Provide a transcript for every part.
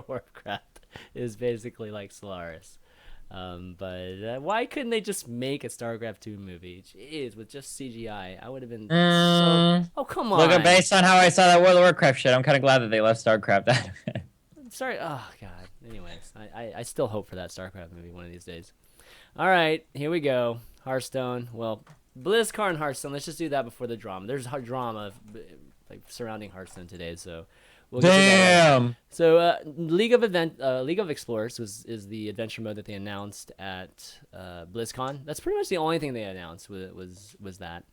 Warcraft is basically like Solaris. But why couldn't they just make a StarCraft 2 movie? Jeez, with just CGI, I would have been so. Mm, Oh, come look, on. based on how I saw that World of Warcraft shit, I'm kind of glad that they left StarCraft out of it. Sorry. Oh God. Anyways, I still hope for that StarCraft movie one of these days. All right, here we go. Hearthstone. Well, BlizzCon Hearthstone. Let's just do that before the drama. There's drama like surrounding Hearthstone today, so we'll get to that later. Damn. So, League of Explorers is the adventure mode that they announced at BlizzCon. That's pretty much the only thing they announced was that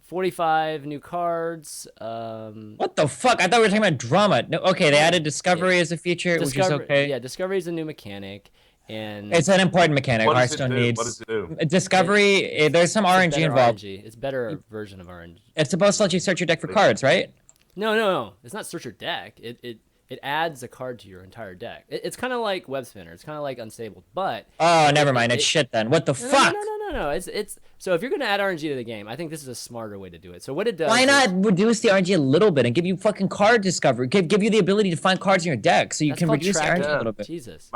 45 new cards. What the fuck? I thought we were talking about drama. No, okay, they added Discovery as a feature, which is okay. Yeah, Discovery is a new mechanic, and It's an important mechanic. What does it Hearthstone do? needs What does it do? Discovery. There's some RNG better involved. RNG. It's better version of RNG. It's supposed to let you search your deck for cards, right? No. It's not search your deck. It adds a card to your entire deck. It's kind of like Web Spinner. It's kind of like Unstable, but Oh, never mind. It's shit then. What the fuck? no. It's so if you're gonna add RNG to the game, I think this is a smarter way to do it. So what it does? Why not reduce the RNG a little bit and give you fucking card discovery? Give you the ability to find cards in your deck so you can reduce the RNG a little bit. Jesus.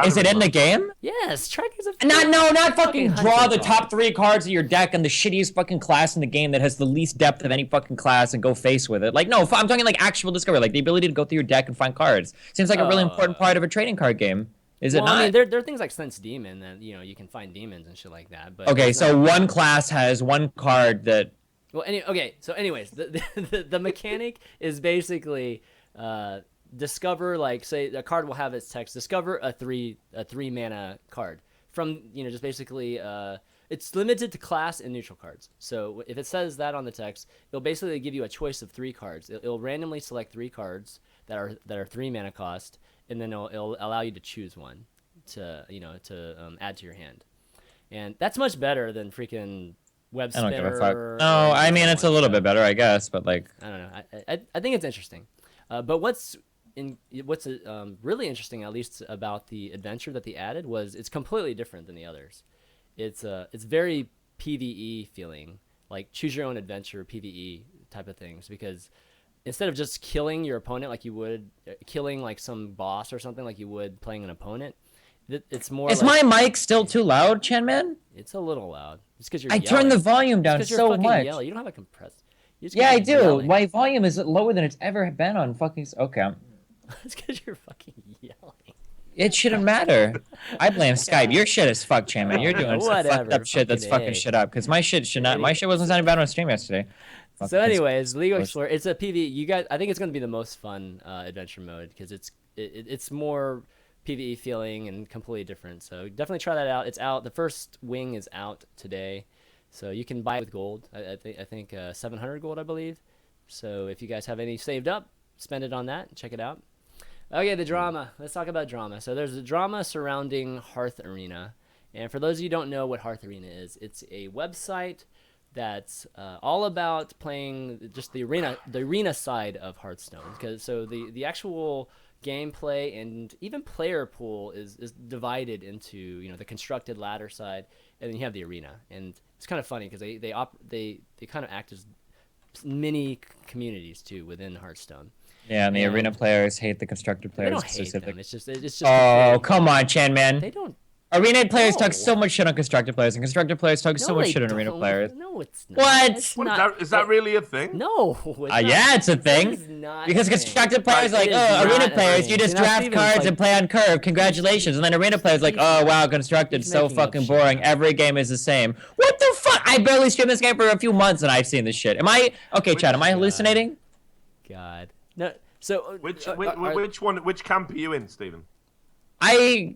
Is it in the game? Yes, tracking's a Not fucking draw hunting the top 3 cards of your deck and the shittiest fucking class in the game that has the least depth of any fucking class and go face with it. Like, no, I'm talking like actual discovery, like the ability to go through your deck and find cards. Seems like a really important part of a trading card game. Is it not? I mean, there are things like Sense Demon that you can find demons and shit like that. But okay, so one class has one card that. Well, so anyways, the mechanic is basically discover, like, say a card will have its text, discover a three mana card from just basically it's limited to class and neutral cards. So if it says that on the text, it'll basically give you a choice of 3 cards. It'll randomly select 3 cards that are 3 mana cost, and then it'll allow you to choose one to add to your hand. And that's much better than freaking Web Spinner. I don't give a fuck. No, I mean it's a little bit better, I guess, but like I don't know. I think it's interesting. But what's really interesting, at least about the adventure that they added, was it's completely different than the others. It's very PvE feeling, like choose your own adventure PvE type of things, because instead of just killing your opponent like you would killing like some boss or something like you would playing an opponent, it's more. Is like, my mic still too loud, ChanMan? It's a little loud. It's because you're. I turned the volume down so much. Yelling. You don't have a compressor. Yeah, I do. Yelling. My volume is lower than it's ever been on fucking. Okay. It's because you're fucking yelling. It shouldn't matter. I blame Skype. Your shit is fucked, ChanMan. You're doing some fucked up shit that's fucking shit up. Because my shit should not. My shit wasn't sounding bad on stream yesterday. So, anyways, League of Explorers. It's a PvE. You guys, I think it's going to be the most fun adventure mode because it's more PvE feeling and completely different. So definitely try that out. It's out. The first wing is out today, so you can buy it with gold. I think 700 gold, I believe. So if you guys have any saved up, spend it on that. Check it out. Okay, the drama. Let's talk about drama. So there's a drama surrounding Hearth Arena. And for those of you who don't know what Hearth Arena is, it's a website that's all about playing just the arena side of Hearthstone. So the actual gameplay and even player pool is divided into the constructed ladder side, and then you have the arena. And it's kind of funny because they kind of act as mini communities too within Hearthstone. Yeah, and the arena players hate the constructed players. They don't hate them. It's just. Oh, come on, ChanMan. They don't. Arena players talk so much shit on constructed players, and constructed players talk so much shit on arena players. No, it's not. What? Is that really a thing? No. Yeah, it's a thing. Because constructed players are like, oh, arena players, you just draft cards and play on curve. Congratulations. And then arena players like, oh, wow, constructed, so fucking boring. Every game is the same. What the fuck? I barely streamed this game for a few months, and I've seen this shit. Okay, Chad, am I hallucinating? God. No. So which camp are you in, Stephen? I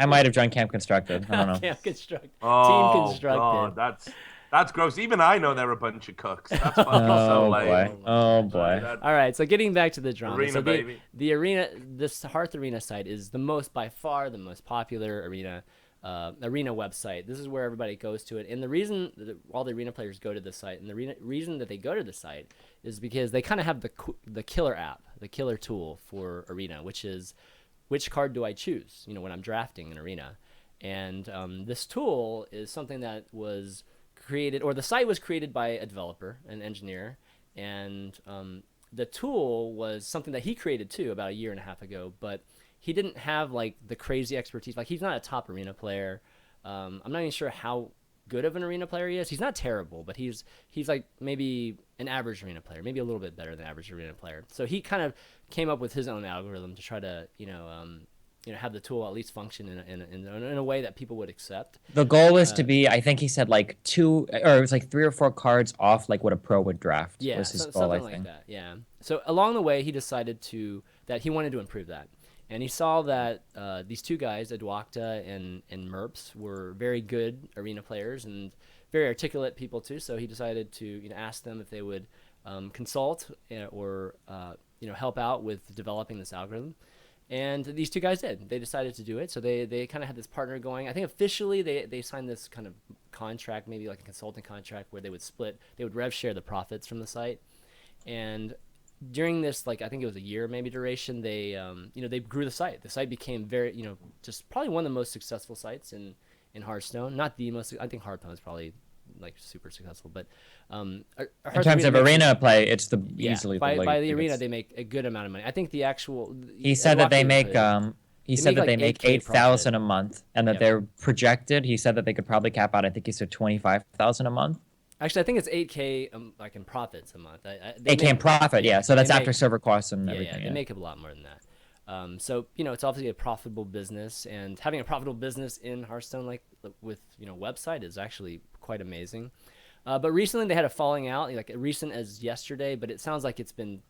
might have joined Camp Constructed. I don't know. Camp Constructed. Oh, Team Constructed. God, that's gross. Even I know they're a bunch of cooks. That's fucking so lame. Oh boy. All right, so getting back to the drama. Arena, baby. The arena, this Hearth Arena site is by far the most popular arena website. This is where everybody goes to it, and the reason that all the arena players go to the site, and the reason that they go to the site, is because they kind of have the killer app, the killer tool for arena, which is which card do I choose? When I'm drafting an arena, and this tool is something that was created, or the site was created by a developer, an engineer, and the tool was something that he created too about a year and a half ago, but he didn't have like the crazy expertise. Like he's not a top arena player. I'm not even sure how good of an arena player he is. He's not terrible, but he's like maybe an average arena player, maybe a little bit better than average arena player. So he kind of came up with his own algorithm to try to have the tool at least function in a way that people would accept. The goal was to be, I think he said like 2, or it was like 3 or 4 cards off like what a pro would draft. Yeah, was his goal, something like that. Yeah. So along the way, he decided that he wanted to improve that. And he saw that these 2 guys, Edwakta and Merps, were very good arena players and very articulate people too. So he decided to ask them if they would consult or help out with developing this algorithm. And these 2 guys did. They decided to do it. So they kind of had this partner going. I think officially they signed this kind of contract, maybe like a consulting contract, where they would rev share the profits from the site. And during this, like I think it was a year maybe duration, they grew the site. The site became very, just probably one of the most successful sites in Hearthstone. Not the most. I think Hearthstone is probably like super successful, but in terms of arena play, it's easily by the arena they make a good amount of money. I think the actual he said that they make 8,000 a month, and that they're projected. He said that they could probably cap out. I think he said 25,000 a month. Actually, I think it's 8K like in profits a month. 8K in profit, yeah. So that's after server costs and everything. Yeah, they make a lot more than that. So it's obviously a profitable business, and having a profitable business in Hearthstone, like with website, is actually quite amazing. But recently they had a falling out, like recent as yesterday, but it sounds like it's been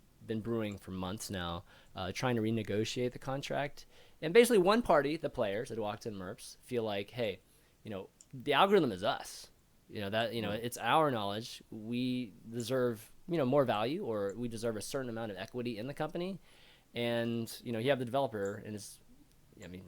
brewing for months now, trying to renegotiate the contract. And basically, one party, the players, Edwakta and Merps, feel like, hey, the algorithm is us. It's our knowledge. We deserve more value, or we deserve a certain amount of equity in the company. And you have the developer, and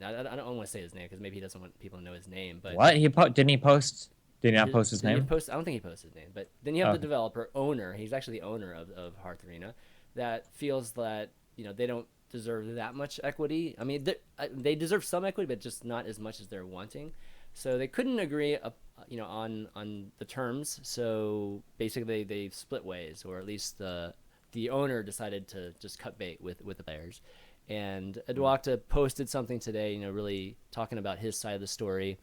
I don't want to say his name because maybe he doesn't want people to know his name. But what didn't he post? Did he not post his name? I don't think he posted his name. But then you have the developer owner. He's actually the owner of Hearth Arena, that feels that they don't deserve that much equity. I mean, they deserve some equity, but just not as much as they're wanting. So they couldn't agree, on the terms. So basically, they split ways, or at least the owner decided to just cut bait with the players. And Edwakta posted something today, really talking about his side of the story.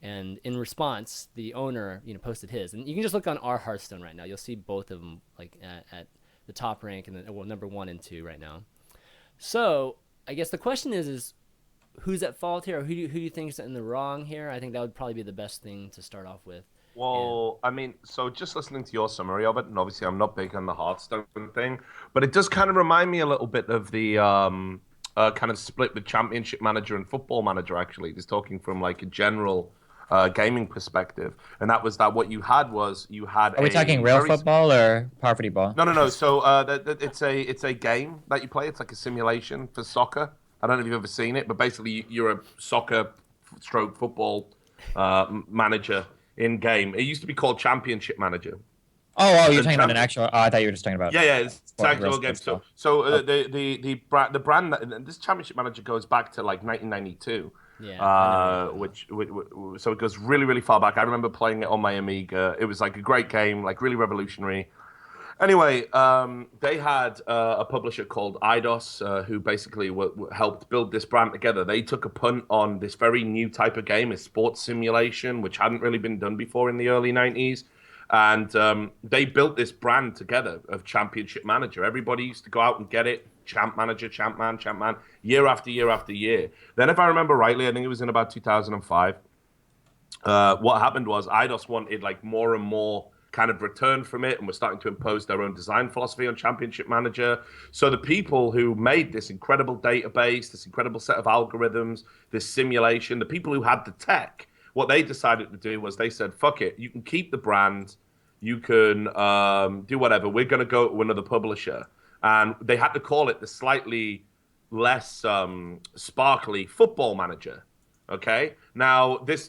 And in response, the owner, posted his. And you can just look on our Hearthstone right now. You'll see both of them like at the top rank, and then number 1 and 2 right now. So I guess the question is who's at fault here, or who do you think is in the wrong here? I think that would probably be the best thing to start off with. Well, I mean, so just listening to your summary of it, and obviously I'm not big on the Hearthstone thing, but it does kind of remind me a little bit of the kind of split with Championship Manager and Football Manager, actually, just talking from like a general gaming perspective. And that was that what you had was you had Are we talking real football or poverty ball? No. So it's a game that you play. It's like a simulation for soccer. I don't know if you've ever seen it, but basically you're a soccer stroke football manager in game. It used to be called Championship Manager. Oh, you're talking about an actual. Oh, I thought you were just talking about. Yeah, it's actual game. So the brand this Championship Manager goes back to like 1992. Yeah. So it goes really, really far back. I remember playing it on my Amiga. It was like a great game, like really revolutionary. Anyway, they had a publisher called Eidos, who basically helped build this brand together. They took a punt on this very new type of game, a sports simulation, which hadn't really been done before in the early 90s. And they built this brand together of Championship Manager. Everybody used to go out and get it. Champ Manager, Champ Man, year after year after year. Then, if I remember rightly, I think it was in about 2005, what happened was Eidos wanted like more and more kind of return from it, and we're starting to impose their own design philosophy on Championship Manager. So the people who made this incredible database, this incredible set of algorithms, this simulation, the people who had the tech, what they decided to do was they said, fuck it, you can keep the brand, you can do whatever, we're going to go to another publisher. And they had to call it the slightly less sparkly Football Manager. Okay. Now, this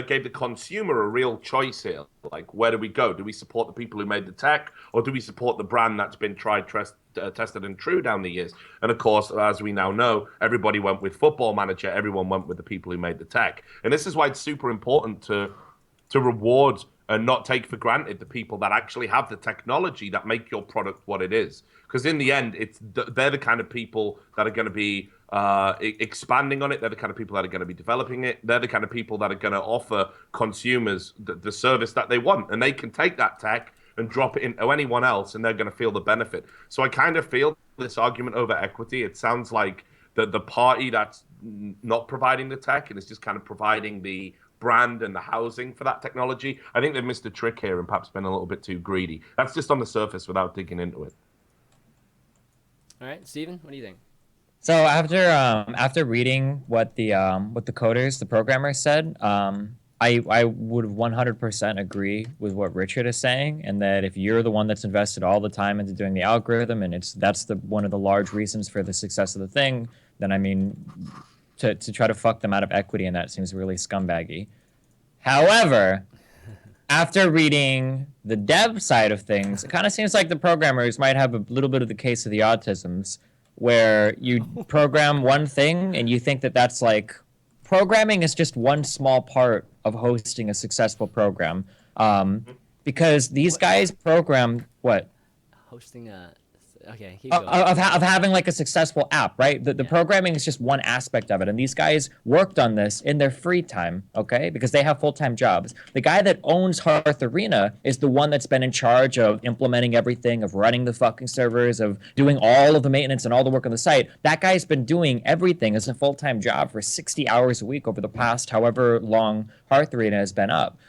gave the consumer a real choice here. Like, where do we go? Do we support the people who made the tech, or do we support the brand that's been tried, tested, and true down the years? And of course, as we now know, everybody went with Football Manager. Everyone went with the people who made the tech. And this is why it's super important to reward and not take for granted the people that actually have the technology that make your product what it is. Because in the end, they're the kind of people that are going to be expanding on it. They're the kind of people that are going to be developing it. They're the kind of people that are going to offer consumers the service that they want, and they can take that tech and drop it into anyone else, and they're going to feel the benefit. So I kind of feel this argument over equity. It sounds like the party that's not providing the tech and is just kind of providing the brand and the housing for that technology. I think they've missed a trick here and perhaps been a little bit too greedy. That's just on the surface without digging into it. All right, Steven, what do you think? So after reading what the coders, the programmers said, I would 100% agree with what Richard is saying, and that if you're the one that's invested all the time into doing the algorithm, and that's one of the large reasons for the success of the thing, then I mean, to try to fuck them out of equity in that seems really scumbaggy. However, after reading the dev side of things, it kind of seems like the programmers might have a little bit of the case of the autisms, where you program one thing and you think that that's like, programming is just one small part of hosting a successful program. Because these guys program what? Hosting a... Okay, keep going. Of having like a successful app, right? The programming is just one aspect of it. And these guys worked on this in their free time, okay? Because they have full-time jobs. The guy that owns Hearth Arena is the one that's been in charge of implementing everything, of running the fucking servers, of doing all of the maintenance and all the work on the site. That guy's been doing everything as a full-time job for 60 hours a week over the past however long Hearth Arena has been up.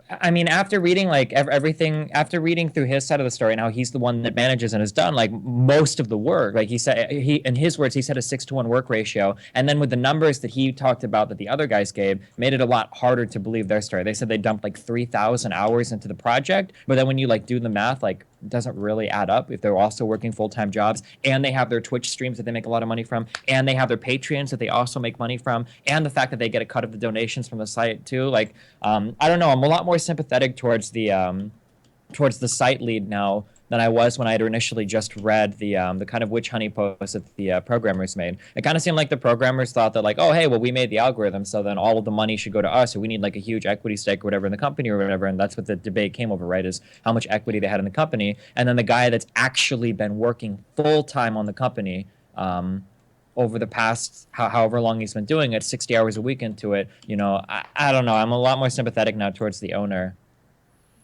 I mean, after reading like everything, after reading through his side of the story and how he's the one that manages and has done like most of the work, like he said, in his words, he said a 6-to-1 work ratio. And then with the numbers that he talked about that the other guys gave, made it a lot harder to believe their story. They said they dumped like 3,000 hours into the project, but then when you like do the math, like it doesn't really add up if they're also working full-time jobs and they have their Twitch streams that they make a lot of money from, and they have their Patreons that they also make money from, and the fact that they get a cut of the donations from the site too. Like, I don't know, I'm a lot more sympathetic towards the site lead now than I was when I had initially just read the kind of witch honey post that the programmers made. It kind of seemed like the programmers thought that like, oh, hey, well, we made the algorithm, so then all of the money should go to us, or we need like a huge equity stake or whatever in the company or whatever, and that's what the debate came over, right, is how much equity they had in the company. And then the guy that's actually been working full-time on the company over the past however long he's been doing it, 60 hours a week into it, you know, I don't know. I'm a lot more sympathetic now towards the owner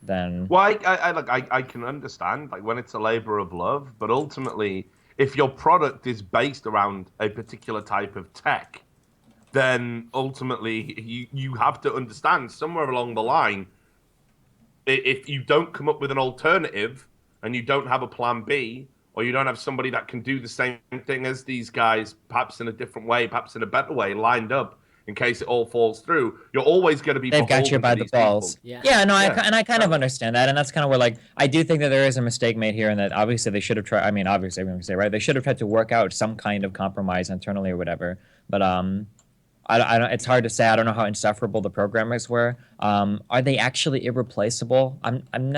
than... Well, I can understand like when it's a labor of love, but ultimately, if your product is based around a particular type of tech, then ultimately you have to understand somewhere along the line, if you don't come up with an alternative and you don't have a plan B, or you don't have somebody that can do the same thing as these guys, perhaps in a different way, perhaps in a better way, lined up in case it all falls through, you're always going to be they've got you by the balls. Yeah, no, I kind of understand that, and that's kind of where like I do think that there is a mistake made here, and that obviously they should have tried. I mean, obviously everyone can say right, they should have tried to work out some kind of compromise internally or whatever. But I don't. It's hard to say. I don't know how insufferable the programmers were. Are they actually irreplaceable? I'm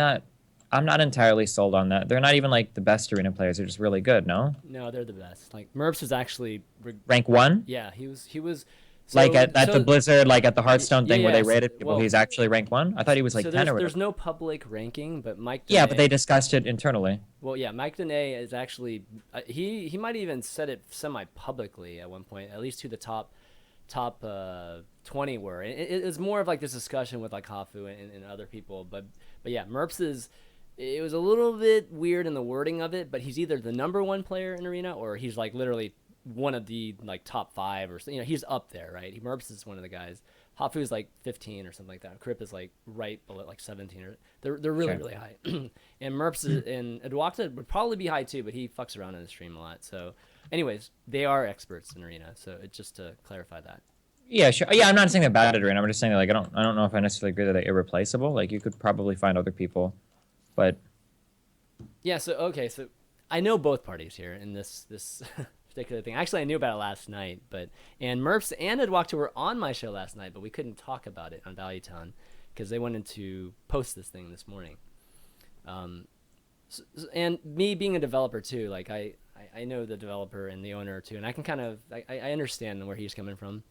not entirely sold on that. They're not even like the best arena players. They're just really good. No, they're the best. Like Merps was actually rank 1. Yeah, he was. So, like at the Blizzard, like at the Hearthstone thing where they rated people, he's actually rank 1. I thought he was like 10 or whatever. There's no public ranking, but Mike. Yeah, but they discussed it internally. Well, yeah, Mike Dene is actually he might even said it semi-publicly at one point, at least to the top 20 were. It was more of like this discussion with like Hafu and other people, but yeah, Merps is. It was a little bit weird in the wording of it, but he's either the #1 player in Arena or he's like literally one of the like top 5 or you know, he's up there, right? Merps is one of the guys. Hafu's like 15 or something like that. Krip is like right below like 17 or they're really really high. And Merps is, and Edwakta would probably be high too, but he fucks around in the stream a lot. So anyways, they are experts in Arena. So it's just to clarify that. Yeah, sure. Yeah, I'm not saying they're bad at Arena. I'm just saying that, like I don't know if I necessarily agree that they're irreplaceable. Like you could probably find other people. But yeah, so I know both parties here in this particular thing. Actually, I knew about it last night, and Merps and Edwakta were on my show last night, but we couldn't talk about it on Valuetown because they wanted to post this thing this morning. And me being a developer too, like I know the developer and the owner too, and I can kind of I understand where he's coming from.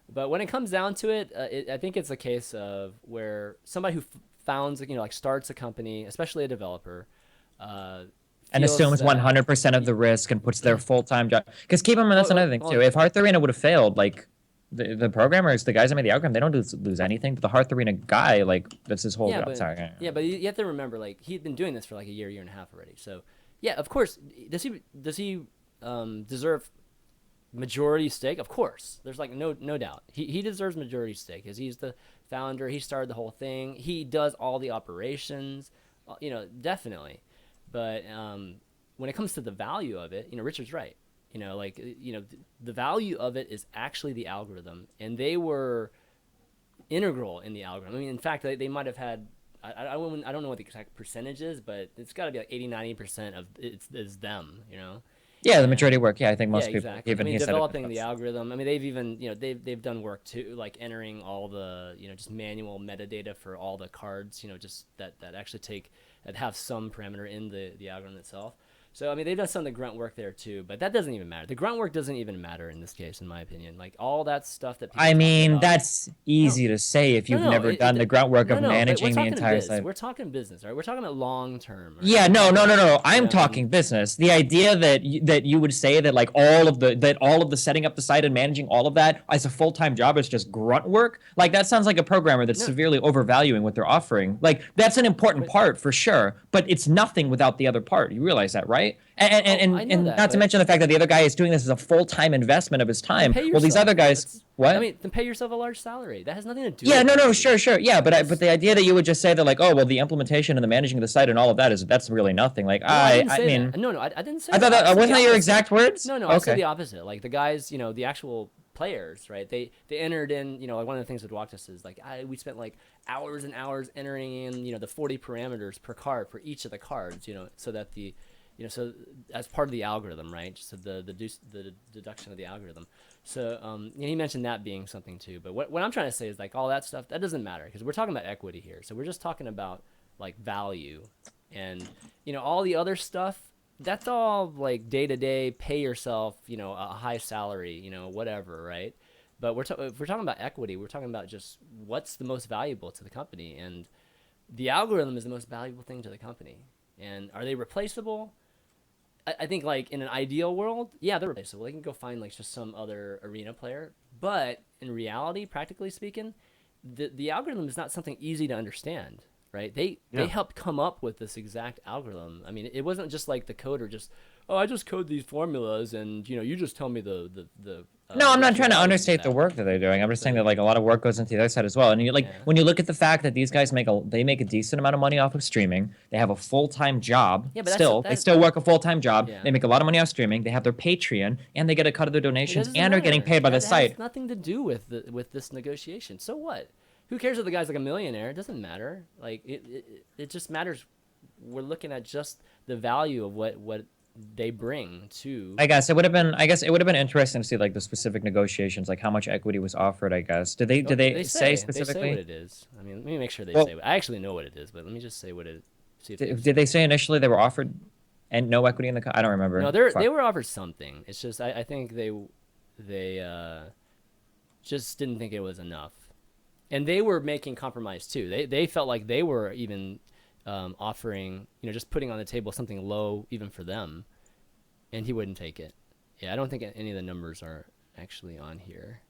But when it comes down to it, I think it's a case of where somebody who founds, like starts a company, especially a developer, and assumes 100% of the risk and puts their full-time job. Because keep in mind, that's another thing too. If Hearth Arena would have failed, like the programmers, the guys that made the algorithm, they don't lose anything. But the Hearth Arena guy, like that's his whole job. But you have to remember, like he'd been doing this for like a year and a half already. So yeah, of course, does he deserve majority stake? Of course, there's like no doubt. He deserves majority stake because he's the founder. He started the whole thing. He does all the operations. Definitely. But when it comes to the value of it, Richard's right. The value of it is actually the algorithm, and they were integral in the algorithm. I mean, in fact, they might have had, I don't know what the exact percentage is, but it's got to be like 80-90% of it's them, Yeah, the majority work. Yeah, I think most exactly. people even developing the algorithm. I mean, they've even they've done work too, like entering all the just manual metadata for all the cards, just that actually have some parameter in the algorithm itself. So, I mean, they've done some of the grunt work there, too, but that doesn't even matter. The grunt work doesn't even matter in this case, in my opinion. Like, all that stuff that people I mean, about, that's easy to say if you've never done the grunt work of managing the entire site. We're talking business, right? We're talking about long-term. Right? Yeah, no. I'm talking business. The idea that you would say that, like, all of the setting up the site and managing all of that as a full-time job is just grunt work, like, that sounds like a programmer that's severely overvaluing what they're offering. Like, that's an important part, for sure, but it's nothing without the other part. You realize that, right? And not to mention the fact that the other guy is doing this as a full-time investment of his time. Well, these other guys, what? I mean, then pay yourself a large salary. That has nothing to do. Yeah, no, sure. Yeah, but the idea that you would just say that, like, oh, well, the implementation and the managing of the site and all of that's really nothing. Like, I mean, no, I didn't say. I thought that wasn't that your exact words. No, I said the opposite. Like the guys, the actual players, right? They entered in, like one of the things that walked us is like we spent like hours and hours entering in, the 40 parameters per card for each of the cards, so that the so as part of the algorithm, right? So the deduction of the algorithm. So he mentioned that being something too. But what I'm trying to say is like all that stuff that doesn't matter because we're talking about equity here. So we're just talking about like value, and all the other stuff. That's all like day to day. Pay yourself, a high salary, whatever, right? But if we're talking about equity, we're talking about just what's the most valuable to the company, and the algorithm is the most valuable thing to the company. And are they replaceable? I think like in an ideal world, yeah, they're replaceable. They can go find like just some other arena player. But in reality, practically speaking, the algorithm is not something easy to understand, right? They helped come up with this exact algorithm. I mean, it wasn't just like the coder just, I just code these formulas and you just tell me the No, I'm not trying to understate the work that they're doing. I'm just saying that like a lot of work goes into the other side as well. And when you look at the fact that these guys make a decent amount of money off of streaming, they have a full-time job. Yeah, but they still work a full-time job. Yeah. They make a lot of money off streaming. They have their Patreon and they get a cut of their donations and are getting paid by the site. It has nothing to do with this negotiation. So what? Who cares if the guy's like a millionaire? It doesn't matter. Like it just matters. We're looking at just the value of what they bring to. I guess it would have been interesting to see like the specific negotiations, like how much equity was offered. I guess did they say specifically? They say what it is. I mean, let me make sure they say. I actually know what it is, but let me just say what it. See if did they say initially they were offered and no equity in the? I don't remember. No, they were offered something. It's just I think they just didn't think it was enough, and they were making compromise too. They felt like they were even. Offering, just putting on the table something low even for them, and he wouldn't take it. Yeah, I don't think any of the numbers are actually on here.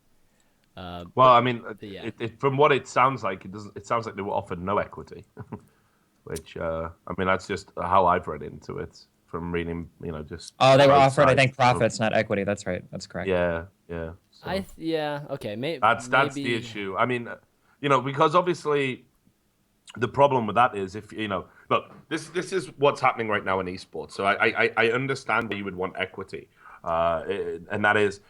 I mean, from what it sounds like, it sounds like they were offered no equity, which I mean that's just how I've read into it from reading. Just they were offered, I think, profits, not equity. That's right. That's correct. Yeah. So, okay. That's the issue. I mean, because obviously. The problem with that is if look, this is what's happening right now in esports. So I understand that you would want equity, and that is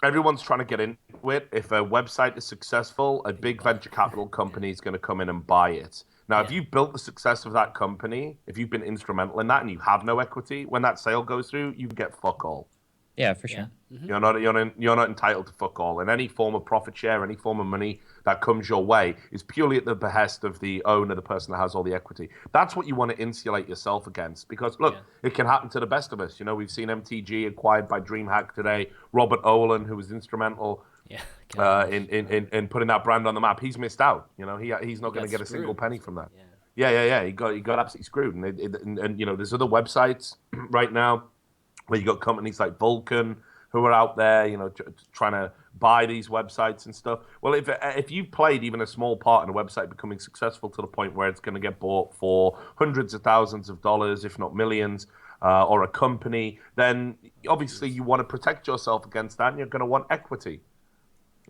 everyone's trying to get into it. If a website is successful, a big venture capital company is going to come in and buy it. Now, if you've built the success of that company, if you've been instrumental in that, and you have no equity, when that sale goes through, you get fuck all. Yeah, for sure. Yeah. Mm-hmm. You're not entitled to fuck all, and any form of profit share, any form of money that comes your way is purely at the behest of the owner, the person that has all the equity. That's what you want to insulate yourself against, because look, it can happen to the best of us. We've seen MTG acquired by DreamHack today. Robert Olin, who was instrumental in putting that brand on the map, he's missed out. He's not going to get a single penny from that. He got absolutely screwed, and you know, there's other websites right now where you got companies like Vulcan who are out there, you know, trying to buy these websites and stuff. Well, if you've played even a small part in a website becoming successful to the point where it's going to get bought for hundreds of thousands of dollars, if not millions, or a company, then obviously you want to protect yourself against that, and you're going to want equity.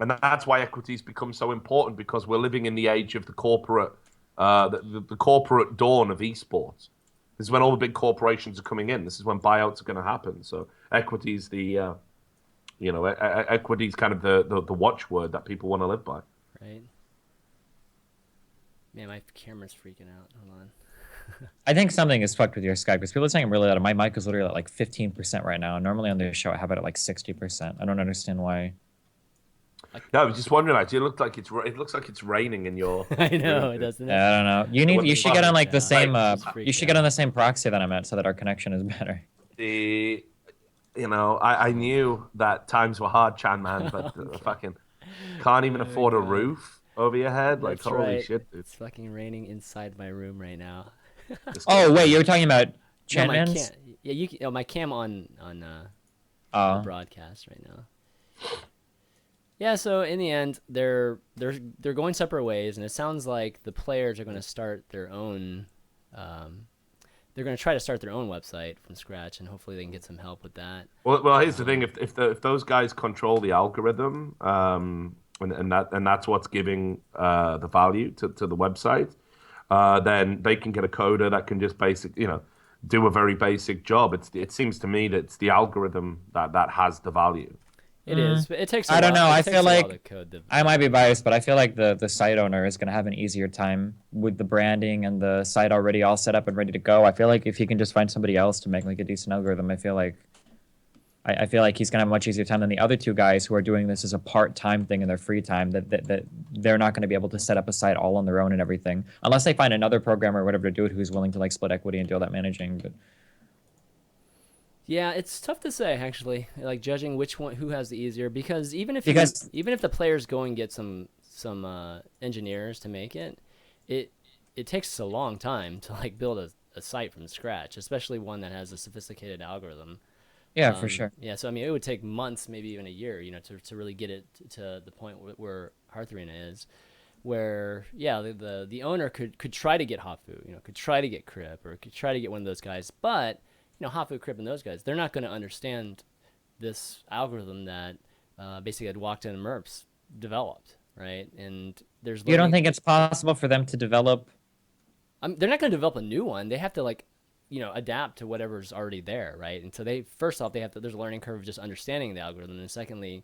And that's why equities become so important, because we're living in the age of the corporate, the corporate dawn of esports. This is when all the big corporations are coming in. This is when buyouts are going to happen. So equities, equities kind of the watchword that people want to live by. Right. Man, my camera's freaking out. Hold on. I think something is fucked with your Skype because people are saying really loud. My mic is literally at like 15% right now. Normally on the show I have it at like 60%. I don't understand why. Yeah, I was just wondering. Actually, it looks like it's raining in your. I know it doesn't. Yeah, I don't know. You should get on like the same. You should get on the same proxy that I'm at so that our connection is better. I knew that times were hard, ChanManV, but fucking can't even afford a roof over your head. Like, That's holy right. shit, dude. It's fucking raining inside my room right now. Oh wait, you were talking about No, my ChanManV? yeah, you can, my cam on the broadcast right now. Yeah, so in the end, they're going separate ways, and it sounds like the players are going to start their own. They're going to try to start their own website from scratch, and hopefully they can get some help with that. Well, here's the thing: if those guys control the algorithm, and that's what's giving the value to the website, then they can get a coder that can just do a very basic job. It seems to me that it's the algorithm that has the value. It is, but it takes. I don't know. I feel like code I might be biased, but I feel like the site owner is going to have an easier time with the branding and the site already all set up and ready to go. I feel like if he can just find somebody else to make like a decent algorithm, I feel like he's going to have a much easier time than the other two guys who are doing this as a part-time thing in their free time. That they're not going to be able to set up a site all on their own and everything, unless they find another programmer or whatever to do it who's willing to like split equity and do all that managing. But yeah, it's tough to say actually, like judging who has the easier, because even if the players go and get some engineers to make it, it takes a long time to like build a site from scratch, especially one that has a sophisticated algorithm. Yeah, for sure. Yeah, so I mean, it would take months, maybe even a year, to really get it to the point where Hearth Arena is, where the owner could try to get Hafu, could try to get Crip, or could try to get one of those guys, but Hafu, Crip, and those guys, they're not going to understand this algorithm that basically had walked in and Merps developed, right? And you don't think it's possible for them to develop? They're not going to develop a new one. They have to adapt to whatever's already there, right? And so there's a learning curve of just understanding the algorithm, and secondly,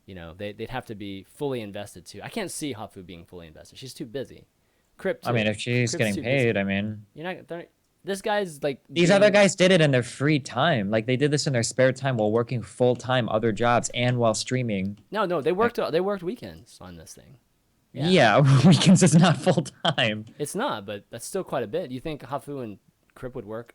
they'd have to be fully invested too. I can't see Hafu being fully invested. She's too busy. Crip too. I mean, if she's getting paid, I mean, this guy's like these other guys did it in their free time. Like they did this in their spare time while working full-time other jobs and while streaming. No, they worked weekends on this thing. Yeah, weekends is not full-time. It's not, but that's still quite a bit. You think Hafu and Crip would work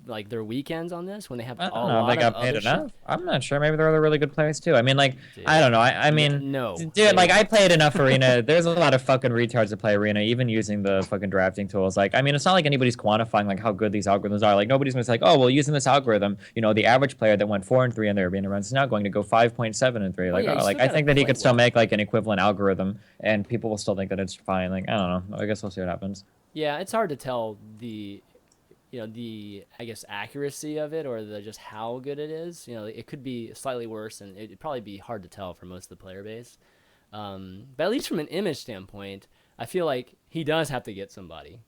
like their weekends on this when they have I don't know if they got paid enough. I'm not sure. Maybe there are other really good players too. I mean, like, dude, I don't know. I mean, no, dude, like I played enough Arena. There's a lot of fucking retards that play Arena, even using the fucking drafting tools. Like, I mean, it's not like anybody's quantifying like how good these algorithms are. Like, nobody's gonna say like, oh, well, using this algorithm, the average player that went 4-3 in their Arena runs is now going to go 5.7-3. Like, I think that he could still make like an equivalent algorithm, and people will still think that it's fine. Like, I don't know. I guess we'll see what happens. Yeah, it's hard to tell the I guess accuracy of it, or just how good it is. It could be slightly worse, and it'd probably be hard to tell for most of the player base. But at least from an image standpoint, I feel like he does have to get somebody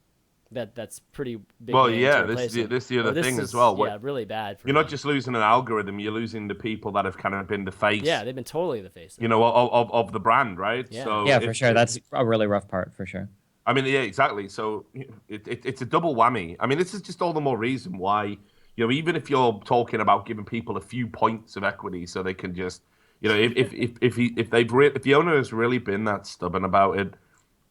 that's pretty big. Well, yeah, this is the other thing as well. Yeah, really bad. You're not just losing an algorithm; you're losing the people that have kind of been the face. Yeah, they've been totally the face. Of the brand, right? Yeah. So yeah, for sure. That's a really rough part, for sure. I mean, yeah, exactly. So it's a double whammy. I mean, this is just all the more reason why, even if you're talking about giving people a few points of equity so they can just, if the owner has really been that stubborn about it,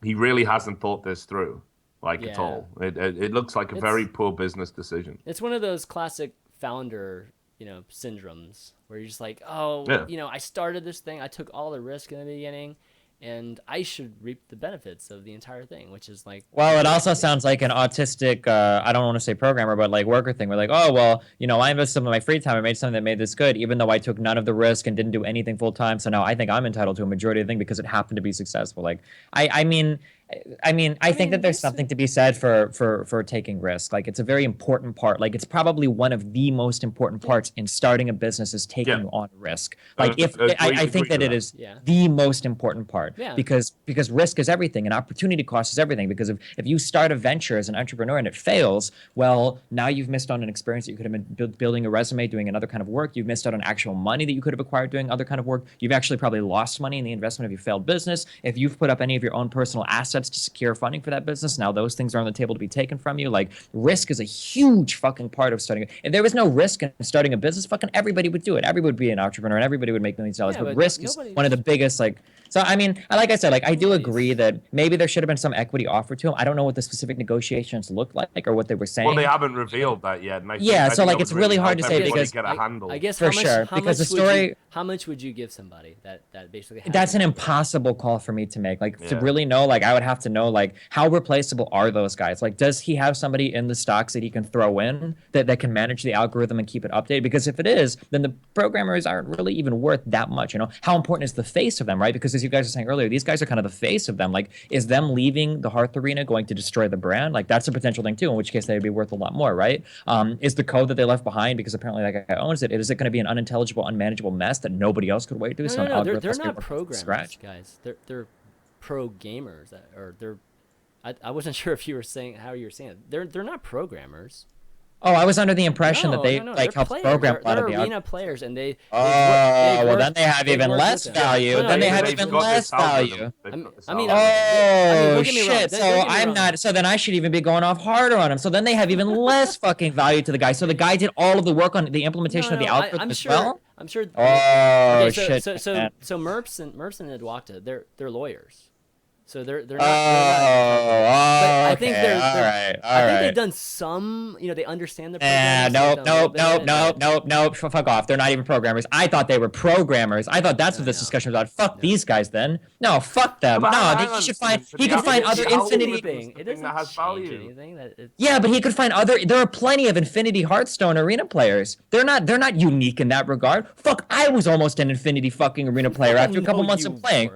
he really hasn't thought this through, at all. It looks like a very poor business decision. It's one of those classic founder, syndromes where you're just like, I started this thing, I took all the risk in the beginning, and I should reap the benefits of the entire thing, which is like. Well, it also sounds like an autistic, I don't want to say programmer, but like worker thing. We're like, oh, well, I invested some of my free time. I made something that made this good, even though I took none of the risk and didn't do anything full time. So now I think I'm entitled to a majority of the thing because it happened to be successful. Like, I think that there's something to be said for taking risk. Like, it's a very important part. Like, it's probably one of the most important parts in starting a business is taking on risk. Like, I think that it is the most important part because risk is everything and opportunity cost is everything. Because if you start a venture as an entrepreneur and it fails, well, now you've missed on an experience that you could have been building a resume, doing another kind of work. You've missed out on actual money that you could have acquired doing other kind of work. You've actually probably lost money in the investment of your failed business. If you've put up any of your own personal assets to secure funding for that business, now those things are on the table to be taken from you. Like, risk is a huge fucking part of starting. If there was no risk in starting a business, fucking everybody would do it. Everybody would be an entrepreneur and everybody would make millions of dollars. But risk is one of the biggest, like. So, I mean, like I said, like, I do agree that maybe there should have been some equity offered to him. I don't know what the specific negotiations looked like or what they were saying. Well, they haven't revealed that yet. And so like, it's really hard to say because I guess for sure, because the story. How much would you give somebody that basically? That's an impossible call for me to make. Like, to really know, like, I would have to know, like, how replaceable are those guys? Like, does he have somebody in the stocks that he can throw in that can manage the algorithm and keep it updated? Because if it is, then the programmers aren't really even worth that much. How important is the face of them, right? Because as you guys were saying earlier, these guys are kind of the face of them. Like, is them leaving the Hearth arena going to destroy the brand? Like, that's a potential thing too, in which case they would be worth a lot more, right? Is the code that they left behind, because apparently that guy owns it, is it going to be an unintelligible, unmanageable mess that nobody else could wait to? No, they're not programmers, guys. They're pro gamers, or they're. I wasn't sure if you were saying how you were saying it. They're not programmers. Oh, I was under the impression that they like helped program a lot of the arena players, and they. Well, then they have even less value. Then they have even less value. Oh shit! So I'm not. So then I should even be going off harder on them. So then they have even less fucking value to the guy. So the guy did all of the work on the implementation of the algorithm as well. I'm sure. Oh shit! So Merps and Edwakta, they're lawyers. So they're not. I think they're. I think they've done some. They understand the. Nope. Fuck off. They're not even programmers. I thought they were programmers. I thought that's what this discussion was about. Fuck these guys then. No, fuck them. He should find. He could find other Infinity. It doesn't change anything. Yeah, but he could find other. There are plenty of Infinity Hearthstone arena players. They're not unique in that regard. Fuck, I was almost an Infinity fucking arena player after a couple months of playing.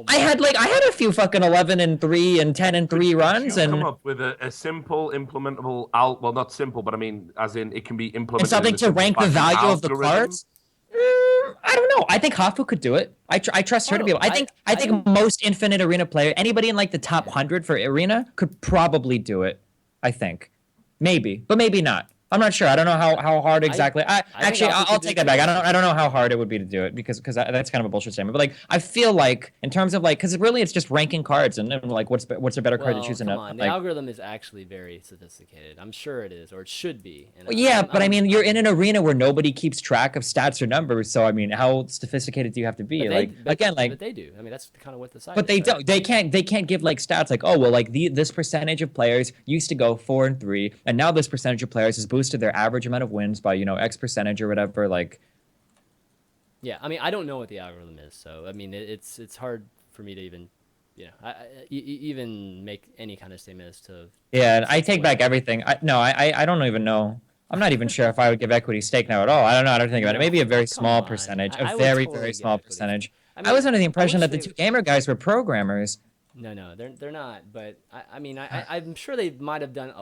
I had a few fucking 11-3 and 10-3 runs, and come up with a simple implementable well, not simple, but I mean, as in it can be implemented. And something to rank the value of the cards. I don't know. I think Hafu could do it. I trust her to be able. I think most Infinite Arena player, anybody in like the top 100 for Arena, could probably do it. I think, maybe, but maybe not. I'm not sure. I don't know how hard exactly. I'll take that back. I don't know how hard it would be to do it because that's kind of a bullshit statement. But like, I feel like in terms of like, because really it's just ranking cards and like what's a better card to choose. Come on. The algorithm is actually very sophisticated. I'm sure it is, or it should be. But I mean, you're in an arena where nobody keeps track of stats or numbers. So I mean, how sophisticated do you have to be? But they do. I mean, that's kind of what the site. But they don't. They can't give like stats like, oh well, like this percentage of players used to go 4-3, and now this percentage of players is boosted their average amount of wins by X percentage or whatever. Like, yeah, I mean, I don't know what the algorithm is, so I mean, it's hard for me to even even make any kind of statement as to. Yeah, I take back everything. I don't even know. I'm not even sure if I would give equity stake now at all. I don't know how to think about it. Maybe a very small percentage, a very very small percentage. I was under the impression that the two gamer guys were programmers. No, they're not. But I mean, I'm sure they might have done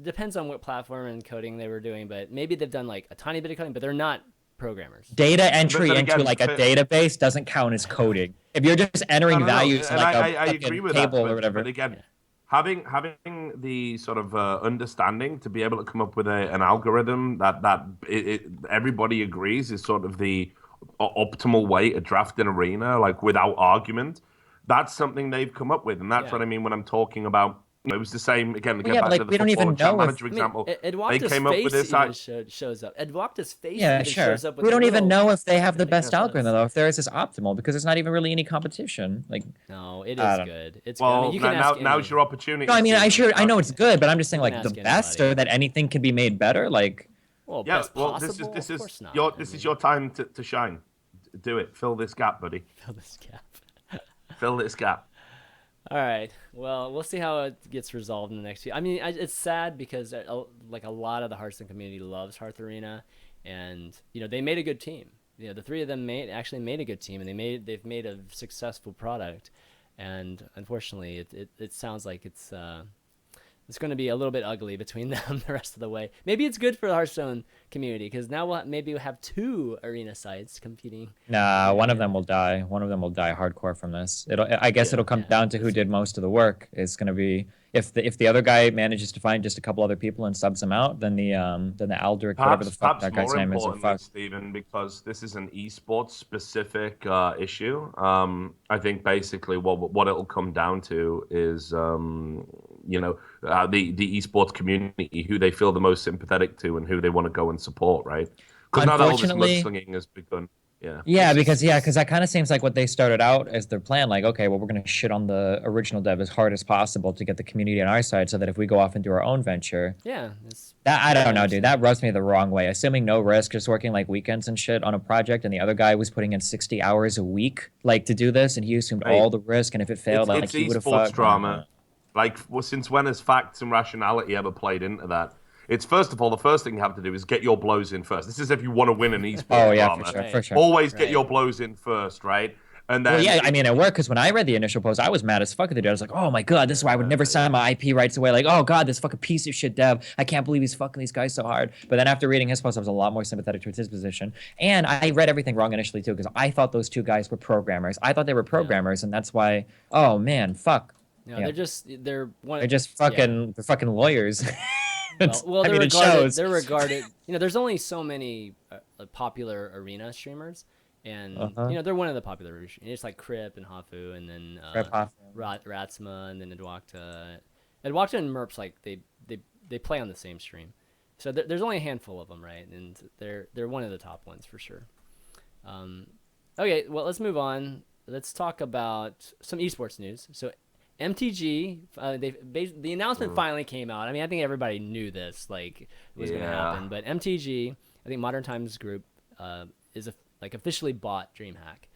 depends on what platform and coding they were doing, but maybe they've done like a tiny bit of coding, but they're not programmers. Data entry into like a database doesn't count as coding. If you're just entering values in like I agree with table that, or whatever. But again, having the sort of understanding to be able to come up with an algorithm that everybody agrees is sort of the optimal way to draft an arena, like without argument, that's something they've come up with, and that's what I mean when I'm talking about. It was the same again. Get back to the football manager example. They came up with this. Shows up. Edwakta's face. Yeah, sure. Shows up with we don't even know if they have the best algorithm though. If theirs is optimal, because there's not even really any competition. Like, no, it is good. It's well, good. I mean, now's your opportunity. No, I mean, I know it's good, but I'm just saying like the best, or that anything can be made better. Like, this is your time to shine. Do it. Fill this gap, buddy. Fill this gap. Fill this gap. All right. Well, we'll see how it gets resolved in the next few. I mean, it's sad because like a lot of the Hearthstone community loves Hearth Arena, and they made a good team. The three of them actually made a good team, and they've made a successful product. And unfortunately, it sounds like it's going to be a little bit ugly between them the rest of the way. Maybe it's good for the Hearthstone community because now we'll have two arena sites competing. Nah, one of them will die. One of them will die hardcore from this. I guess it'll come down to who did most of the work. It's going to be if the other guy manages to find just a couple other people and subs them out, then the Aldrich, whatever the fuck that guy's name is, Stephen, because this is an esports specific issue. I think basically what it'll come down to is the esports community, who they feel the most sympathetic to and who they want to go and support, right? Because now that all this mudslinging has begun. Yeah, because that kind of seems like what they started out as their plan. Like, okay, well, we're going to shit on the original dev as hard as possible to get the community on our side so that if we go off and do our own venture. Yeah. I don't know, dude. That rubs me the wrong way. Assuming no risk, just working like weekends and shit on a project, and the other guy was putting in 60 hours a week like to do this, and he assumed all the risk, and if it failed, it's he would have esports drama. Like, since when has facts and rationality ever played into that? It's first of all, the first thing you have to do is get your blows in first. This is if you want to win an esports drama. For sure. Always get your blows in first, right? And then, I mean, it worked because when I read the initial post, I was mad as fuck at the dude. I was like, oh my god, this is why I would never sign my IP rights away. Like, oh god, this fucking piece of shit dev. I can't believe he's fucking these guys so hard. But then after reading his post, I was a lot more sympathetic towards his position. And I read everything wrong initially too because I thought those two guys were programmers. I thought they were programmers, and that's why. Oh man, fuck. No, they're they're fucking lawyers. Well, they're regarded. There's only so many popular arena streamers, and they're one of the popular. It's like Crip and Hafu, and then Ratsma, and then Edwakta. Edwakta and Merps, like they play on the same stream, so there's only a handful of them, right? And they're one of the top ones for sure. Okay, well, let's move on. Let's talk about some esports news. So MTG, the announcement finally came out. I mean, I think everybody knew this, like, it was going to happen. But MTG, I think Modern Times Group, is officially bought DreamHack.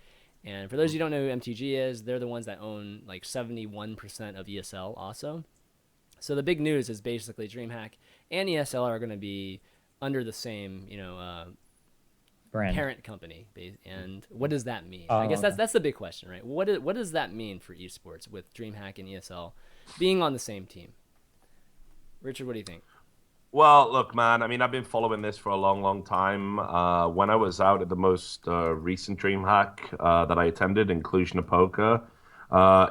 And for those who don't know who MTG is, they're the ones that own like 71% of ESL also. So the big news is basically DreamHack and ESL are going to be under the same, brand. Parent company. And what does that mean? I guess that's the big question, right? What does that mean for esports with DreamHack and ESL being on the same team? Richard, what do you think? Well, look, man, I mean, I've been following this for a long, long time. When I was out at the most recent DreamHack that I attended in Cluj-Napoca,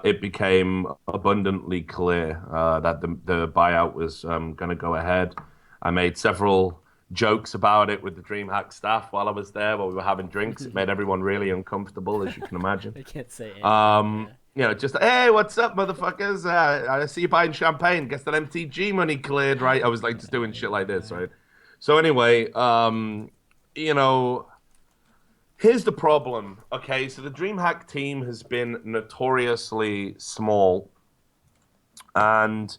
it became abundantly clear that the buyout was going to go ahead. I made several jokes about it with the DreamHack staff while I was there, while we were having drinks. It made everyone really uncomfortable, as you can imagine. I can't say anything. Just, hey, what's up, motherfuckers? I see you buying champagne. Guess that MTG money cleared, right? I was like just doing shit like this, right? So anyway, here's the problem. Okay, so the DreamHack team has been notoriously small, and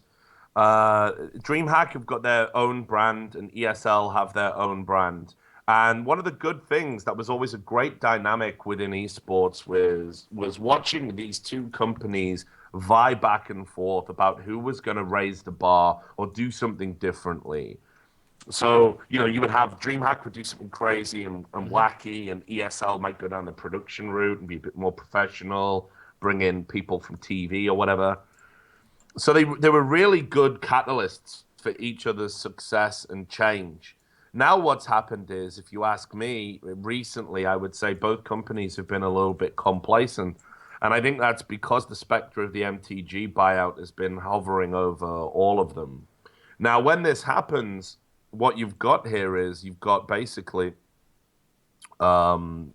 DreamHack have got their own brand, and ESL have their own brand. And one of the good things that was always a great dynamic within esports was watching these two companies vie back and forth about who was going to raise the bar or do something differently. So, you would have DreamHack would do something crazy and wacky, and ESL might go down the production route and be a bit more professional, bring in people from TV or whatever. So they were really good catalysts for each other's success and change. Now what's happened is, if you ask me, recently I would say both companies have been a little bit complacent. And I think that's because the specter of the MTG buyout has been hovering over all of them. Now, when this happens, what you've got here is you've got basically one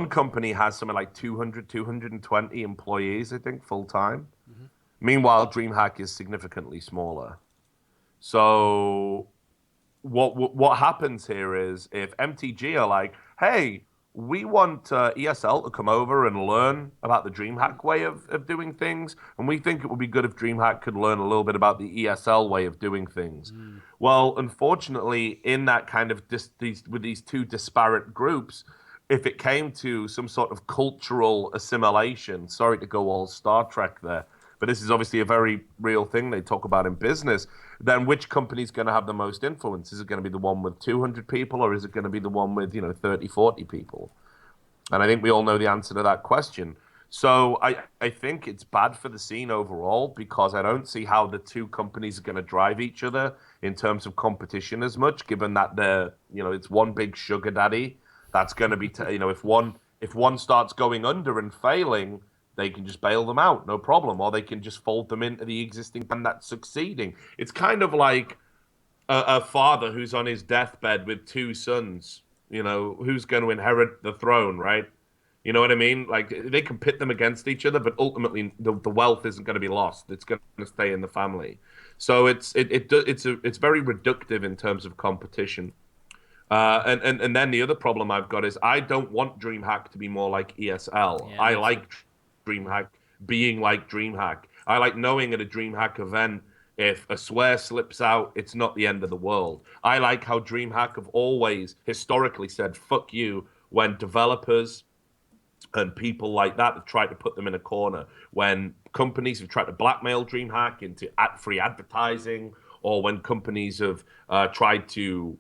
company has something like 200, 220 employees, I think, full-time. Mm-hmm. Meanwhile, DreamHack is significantly smaller. So what happens here is if MTG are like, hey, we want ESL to come over and learn about the DreamHack way of doing things, and we think it would be good if DreamHack could learn a little bit about the ESL way of doing things. Well, unfortunately, in that kind of with these two disparate groups, if it came to some sort of cultural assimilation, sorry to go all Star Trek there, but this is obviously a very real thing they talk about in business, then which company's going to have the most influence? Is it going to be the one with 200 people, or is it going to be the one with, 30, 40 people? And I think we all know the answer to that question. So I think it's bad for the scene overall because I don't see how the two companies are going to drive each other in terms of competition as much, given that it's one big sugar daddy that's going to be, if one starts going under and failing, they can just bail them out, no problem, or they can just fold them into the existing band that's succeeding. It's kind of like a father who's on his deathbed with two sons. Who's going to inherit the throne, right? You know what I mean? Like they can pit them against each other, but ultimately the wealth isn't going to be lost. It's going to stay in the family. So it's very reductive in terms of competition. And then the other problem I've got is I don't want DreamHack to be more like ESL. Yeah, I like DreamHack being like DreamHack. I like knowing at a DreamHack event, if a swear slips out, it's not the end of the world. I like how DreamHack have always historically said, fuck you, when developers and people like that have tried to put them in a corner. When companies have tried to blackmail DreamHack into free advertising, or when companies have tried to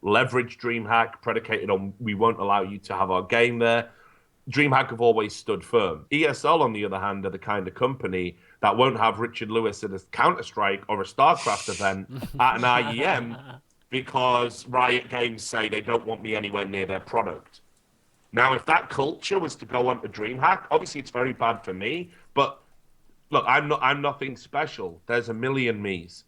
leverage DreamHack predicated on we won't allow you to have our game there, DreamHack have always stood firm. ESL, on the other hand, are the kind of company that won't have Richard Lewis at a Counter-Strike or a StarCraft event at an IEM because Riot Games say they don't want me anywhere near their product. Now, if that culture was to go on to DreamHack, obviously it's very bad for me, but look, I'm nothing special. There's a million me's.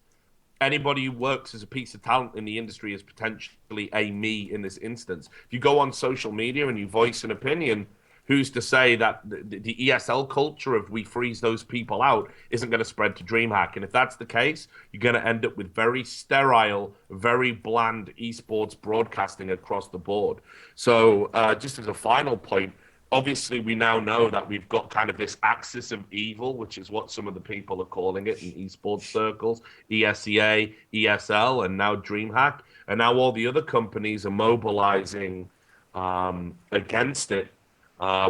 Anybody who works as a piece of talent in the industry is potentially a me in this instance. If you go on social media and you voice an opinion, who's to say that the ESL culture of we freeze those people out isn't going to spread to DreamHack? And if that's the case, you're going to end up with very sterile, very bland esports broadcasting across the board. So just as a final point, obviously we now know that we've got kind of this axis of evil, which is what some of the people are calling it in esports circles, ESEA, ESL, and now DreamHack. And now all the other companies are mobilizing against it.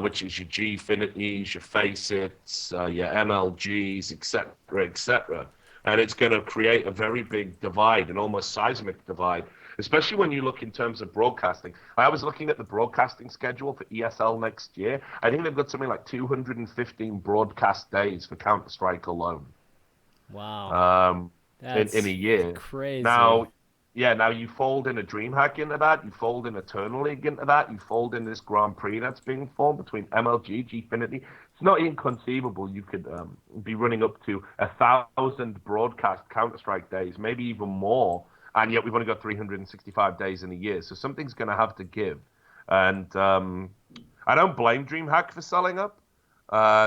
Which is your Gfinities, your Facets, your MLGs, etc., etc. And it's going to create a very big divide, an almost seismic divide, especially when you look in terms of broadcasting. I was looking at the broadcasting schedule for ESL next year. I think they've got something like 215 broadcast days for Counter-Strike alone. Wow. In a year. Crazy. Now you fold in a DreamHack into that, you fold in Eternal League into that, you fold in this Grand Prix that's being formed between MLG, Gfinity. It's not inconceivable you could be running up to 1,000 broadcast Counter-Strike days, maybe even more, and yet we've only got 365 days in a year, so something's going to have to give. And I don't blame DreamHack for selling up.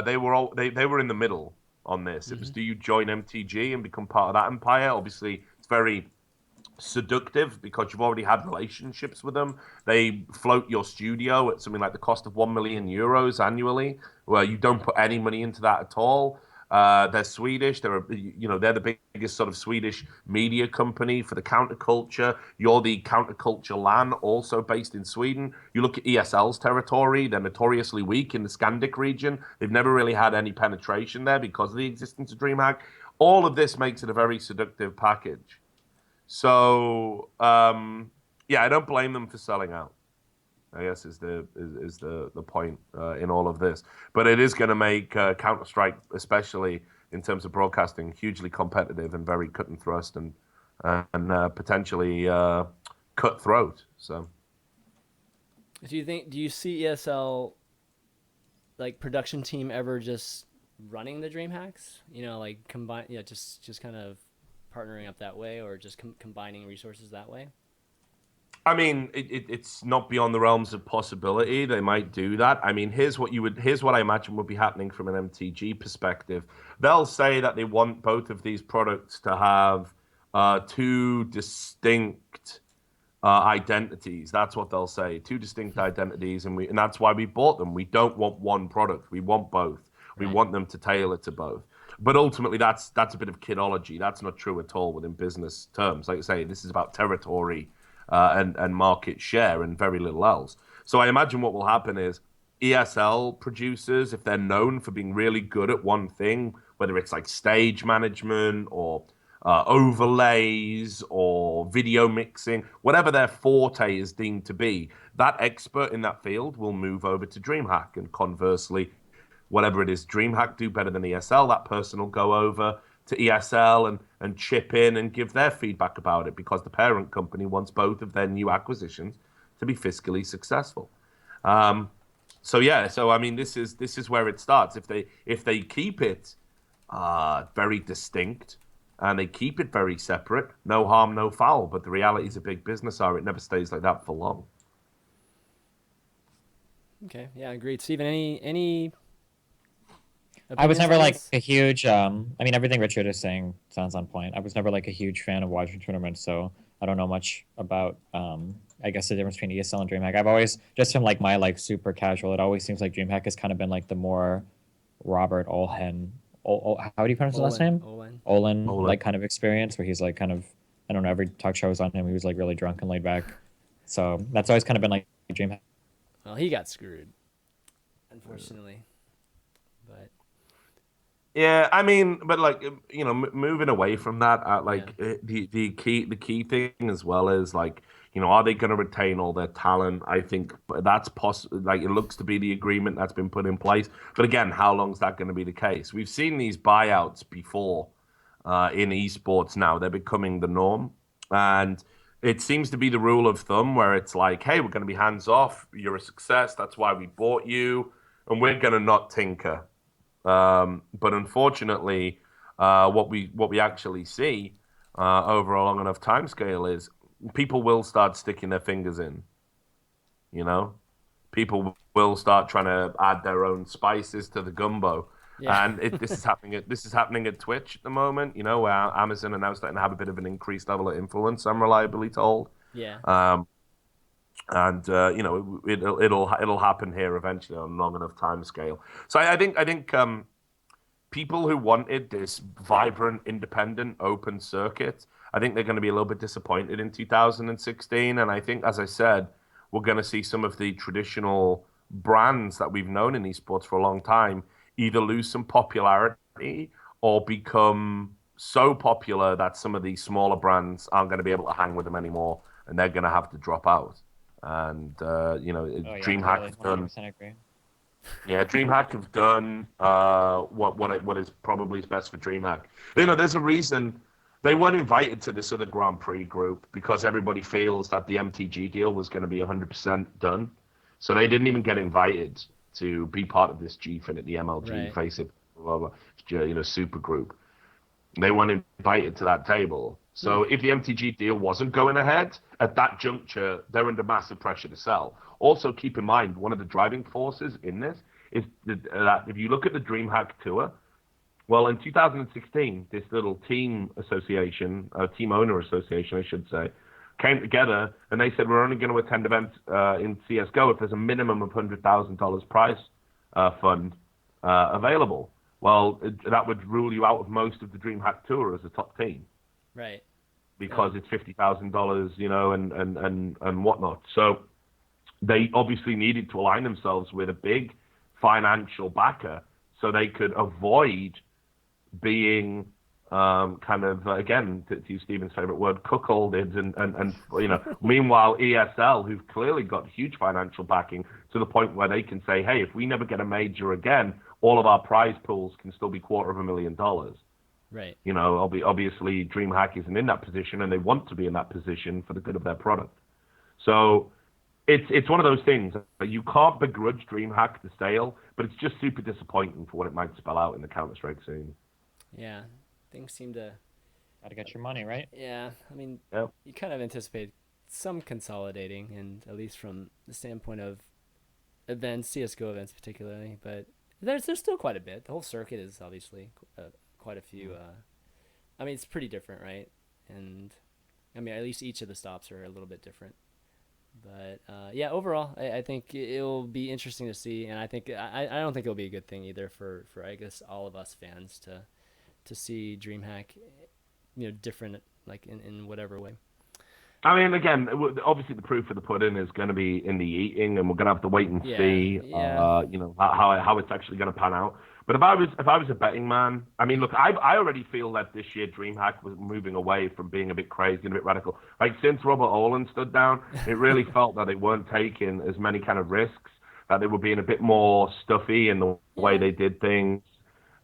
They were in the middle on this. It was, do you join MTG and become part of that empire? Obviously, it's very seductive because you've already had relationships with them. They float your studio at something like the cost of 1 million euros annually, where you don't put any money into that at all. They're Swedish. They're the biggest sort of Swedish media company for the counterculture. You're the counterculture LAN, also based in Sweden. You look at ESL's territory; they're notoriously weak in the Scandic region. They've never really had any penetration there because of the existence of DreamHack. All of this makes it a very seductive package. So I don't blame them for selling out, I guess is the point in all of this. But it is going to make Counter-Strike, especially in terms of broadcasting, hugely competitive and very cut and thrust and potentially cutthroat. So, do you see ESL like production team ever just running the DreamHacks? Like combine, just kind of partnering up that way, or just combining resources that way? I mean, it's not beyond the realms of possibility. They might do that. I mean, here's what I imagine would be happening from an MTG perspective. They'll say that they want both of these products to have two distinct identities. That's what they'll say. Two distinct identities, and that's why we bought them. We don't want one product. We want both. We want them to tailor to both. But ultimately, that's a bit of kidology. That's not true at all within business terms. Like I say, this is about territory and market share and very little else. So I imagine what will happen is ESL producers, if they're known for being really good at one thing, whether it's like stage management or overlays or video mixing, whatever their forte is deemed to be, that expert in that field will move over to DreamHack. And conversely, whatever it is DreamHack do better than ESL, that person will go over to ESL and chip in and give their feedback about it because the parent company wants both of their new acquisitions to be fiscally successful. So yeah, so I mean, this is where it starts. If they keep it very distinct and they keep it very separate, no harm, no foul. But the realities of big business are it never stays like that for long. Okay, yeah, agreed. Steven, any I was opinions never on like this? a huge I mean everything Richard is saying sounds on point. I was never like a huge fan of watching tournaments, so I don't know much about I guess the difference between ESL and DreamHack. I've always just from like my like super casual, it always seems like DreamHack has kind of been like the more Robert Olhen how do you pronounce his last name? Olin Hold on. like kind of experience where he's like kind of I don't know, every talk show was on him, he was like really drunk and laid back. So that's always kind of been like DreamHack. Well, he got screwed, unfortunately. But Yeah, I mean, but like moving away from that, like yeah, the key thing as well is like are they going to retain all their talent? I think that's possible. Like it looks to be the agreement that's been put in place. But again, how long is that going to be the case? We've seen these buyouts before in esports. Now they're becoming the norm, and it seems to be the rule of thumb where it's like, hey, we're going to be hands off. You're a success. That's why we bought you, and we're going to not tinker. But unfortunately, what we actually see over a long enough time scale is people will start sticking their fingers in. You know, people will start trying to add their own spices to the gumbo, yeah, and this is happening at Twitch at the moment. Where Amazon are now starting to have a bit of an increased level of influence. I'm reliably told. yeah, Um, and it'll happen here eventually on a long enough time scale. So I think people who wanted this vibrant, independent, open circuit, I think they're going to be a little bit disappointed in 2016. And I think, as I said, we're going to see some of the traditional brands that we've known in esports for a long time either lose some popularity or become so popular that some of these smaller brands aren't going to be able to hang with them anymore, and they're going to have to drop out. And Oh yeah, DreamHack totally. has done 100% agree. yeah, DreamHack have done what is probably best for DreamHack. There's a reason they weren't invited to this other Grand Prix group because everybody feels that the MTG deal was going to be 100% done. So they didn't even get invited to be part of this GFIN at the MLG right, Face It, blah, blah, super group. They weren't invited to that table. So if the MTG deal wasn't going ahead at that juncture, they're under massive pressure to sell. Also, keep in mind, one of the driving forces in this is that if you look at the DreamHack tour, well, in 2016, this little team association, team owner association, I should say, came together and they said we're only going to attend events in CS:GO if there's a minimum of $100,000 prize fund available. Well, that would rule you out of most of the DreamHack tour as a top team right, because it's $50,000, and whatnot. So they obviously needed to align themselves with a big financial backer so they could avoid being kind of again to use Stephen's favorite word, cuckolded, and meanwhile ESL, who've clearly got huge financial backing to the point where they can say, hey, if we never get a major again, all of our prize pools can still be $250,000. right. Obviously DreamHack isn't in that position, and they want to be in that position for the good of their product. So it's one of those things that you can't begrudge DreamHack the sale, but it's just super disappointing for what it might spell out in the Counter-Strike scene. Yeah, things seem to. Gotta get your money, right? Yeah, I mean, Yeah. you kind of anticipate some consolidating, and at least from the standpoint of events, CS:GO events particularly, but there's still quite a bit. The whole circuit is obviously quite a few. I mean, it's pretty different, right? And I mean, at least each of the stops are a little bit different. But yeah, overall, I think it'll be interesting to see, and I don't think it'll be a good thing either for I guess all of us fans to see DreamHack, different like in whatever way. I mean, again, obviously the proof of the pudding is going to be in the eating, and we're going to have to wait and see, you know, how it's actually going to pan out. But if I was a betting man, I mean, look, I already feel that this year DreamHack was moving away from being a bit crazy and a bit radical. Like since Robert Owen stood down, it really felt that they weren't taking as many kind of risks, that they were being a bit more stuffy in the way they did things.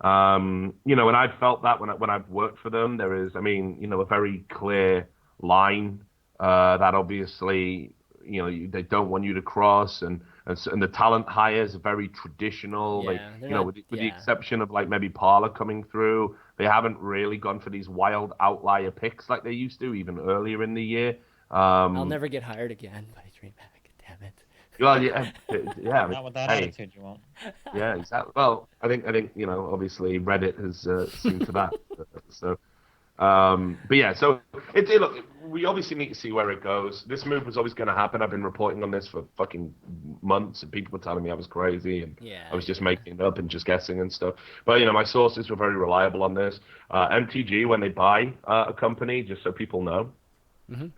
You know, and I felt that when I've worked for them, there is, I mean, you know, a very clear line that obviously, you know, they don't want you to cross, and the talent hires are very traditional. You know, with the exception of like maybe Parler coming through, they haven't really gone for these wild outlier picks like they used to even earlier in the year. I'll never get hired again by DreamHack. Damn it. Well, yeah. Not with that attitude, you won't. Yeah, exactly. Well, I think you know, obviously Reddit has seen to that. So, but yeah, so look, we obviously need to see where it goes. This move was always going to happen. I've been reporting on this for fucking months, and people were telling me I was crazy, and I was just making it up and just guessing and stuff. But you know, my sources were very reliable on this. MTG, when they buy a company, just so people know,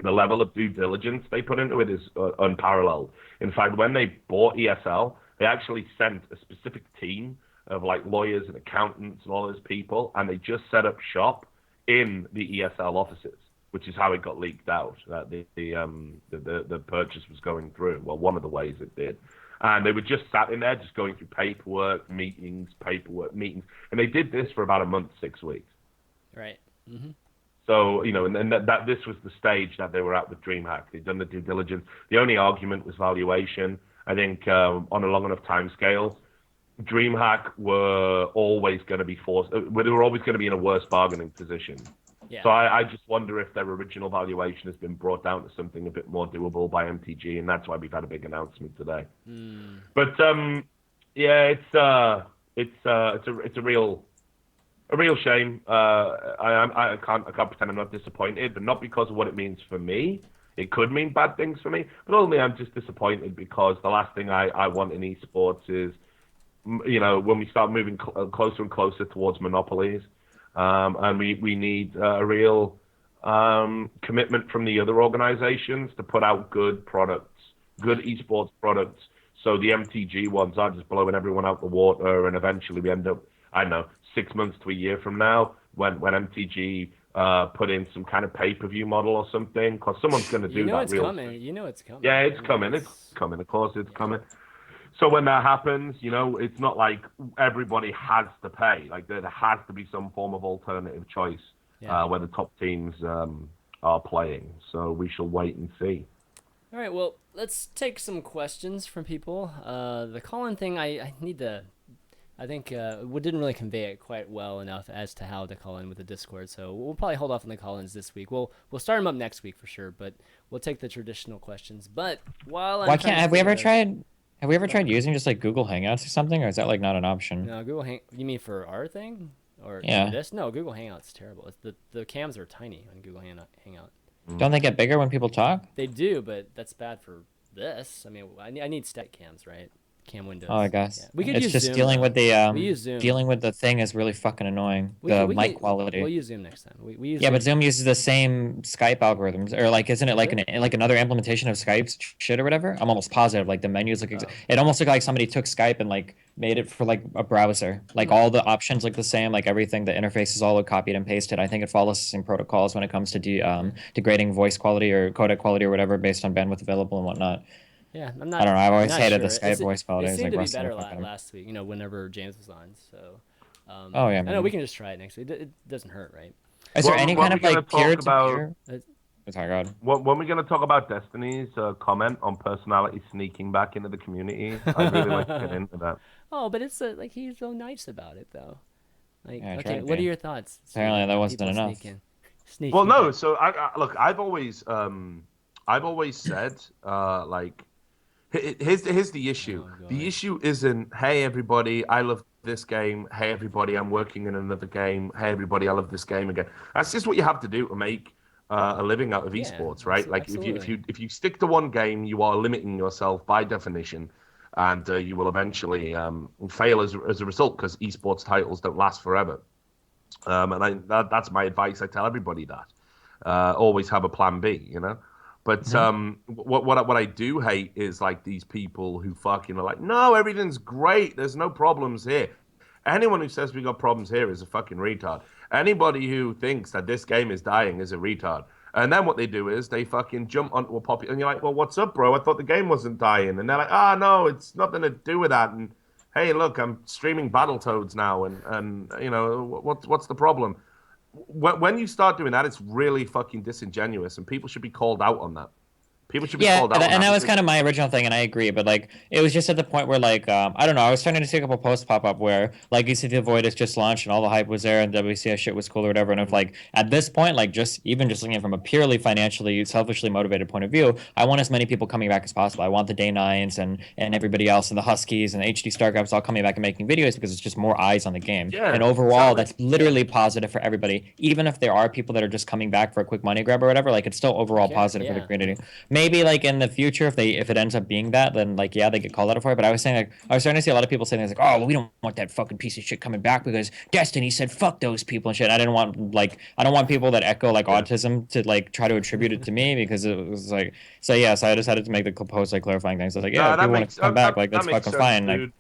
the level of due diligence they put into it is unparalleled. In fact, when they bought ESL, they actually sent a specific team of like lawyers and accountants and all those people, and they just set up shop in the ESL offices, which is how it got leaked out that the purchase was going through. Well, one of the ways it did. And they were just sat in there, just going through paperwork, meetings, and they did this for about a month, 6 weeks. Right. So, you know, and that this was the stage that they were at with DreamHack. They'd done the due diligence. The only argument was valuation. I think on a long enough time scale, DreamHack were always going to be forced. They were always going to be in a worse bargaining position. Yeah. So I just wonder if their original valuation has been brought down to something a bit more doable by MTG, and that's why we've had a big announcement today. But yeah, it's a real shame. I can't pretend I'm not disappointed, but not because of what it means for me. It could mean bad things for me, but only I'm just disappointed because the last thing I want in esports is, you know, when we start moving closer and closer towards monopolies, and we need a real commitment from the other organizations to put out good products, good esports products, so the MTG ones aren't just blowing everyone out the water, and eventually we end up, I don't know, 6 months to a year from now, when MTG put in some kind of pay-per-view model or something, because someone's going to do that. You know it's coming. Yeah, it's coming. It's coming. Of course, it's coming. So when that happens, you know, it's not like everybody has to pay. Like there has to be some form of alternative choice where the top teams are playing. So we shall wait and see. All right. Well, let's take some questions from people. The call-in thing, I think we didn't really convey it quite well enough as to how to call in with the Discord. So we'll probably hold off on the call-ins this week. We'll start them up next week for sure, but we'll take the traditional questions. But while have we ever tried using just like Google Hangouts or something, or is that like not an option? No, you mean for our thing or this? No, Google Hangouts is terrible. The cams are tiny on Google Hangout. Don't they get bigger when people talk? They do, but that's bad for this. I mean, I need static cams, right? Cam windows. Oh, I guess. Yeah. We could it's use just Zoom, dealing with the we use Zoom. Dealing with the thing is really fucking annoying. Mic quality. We'll use Zoom next time. We use Zoom. But Zoom uses the same Skype algorithms, or like, isn't it like like another implementation of Skype's shit or whatever? I'm almost positive. Like the menus look, it almost looked like somebody took Skype and like made it for like a browser. Like all the options look the same. Like everything, the interface is all copied and pasted. I think it follows the same protocols when it comes to degrading voice quality or codec quality or whatever based on bandwidth available and whatnot. Yeah, I don't know. I've always hated the Skype voice quality. It seemed to be better last week, you know, whenever James was on. So, I know we can just try it next week. It doesn't hurt, right? Is there any kind of like peer-to-peer? Sorry, God. When we're going to talk about Destiny's comment on personality sneaking back into the community, I'd really like to get into that. Oh, but it's like he's so nice about it, though. Like, okay, what are your thoughts? Apparently, that wasn't enough. Sneaking well, no. So look, I've always said like. Here's the issue. The issue isn't, hey, everybody, I love this game. Hey, everybody, I'm working in another game. Hey, everybody, I love this game again. That's just what you have to do to make a living out of esports, right? Like if you stick to one game, you are limiting yourself by definition, and you will eventually fail as a result because esports titles don't last forever. And that's my advice. I tell everybody that. Always have a plan B, you know? But what I do hate is like these people who fucking are like, no, everything's great. There's no problems here. Anyone who says we got problems here is a fucking retard. Anybody who thinks that this game is dying is a retard. And then what they do is they fucking jump onto a poppy, and you're like, well, what's up, bro? I thought the game wasn't dying. And they're like, ah, no, it's nothing to do with that. And hey, look, I'm streaming Battletoads now, and you know, what's the problem? When you start doing that, it's really fucking disingenuous, and people should be called out on that. People should be called out. And that was kind of my original thing, and I agree. But like, it was just at the point where like, I don't know. I was starting to see a couple posts pop up where like, you see the Void is just launched and all the hype was there, and WCS shit was cool or whatever. And if like at this point, like just looking at it from a purely financially, selfishly motivated point of view, I want as many people coming back as possible. I want the Day Nines and everybody else and the Huskies and the HD Starcrafts all coming back and making videos because it's just more eyes on the game. Yeah, and overall, exactly. that's literally positive for everybody. Even if there are people that are just coming back for a quick money grab or whatever, like it's still overall positive for the community. Maybe like in the future, if it ends up being that, then like they get called out for it. But I was saying like I was starting to see a lot of people saying things like, oh, well, we don't want that fucking piece of shit coming back because Destiny said fuck those people and shit. I don't want people that echo like autism to like try to attribute it to me because it was like so I decided to make the post like clarifying things. I was like, yeah, if people want to come back, like that's fucking fine. Like,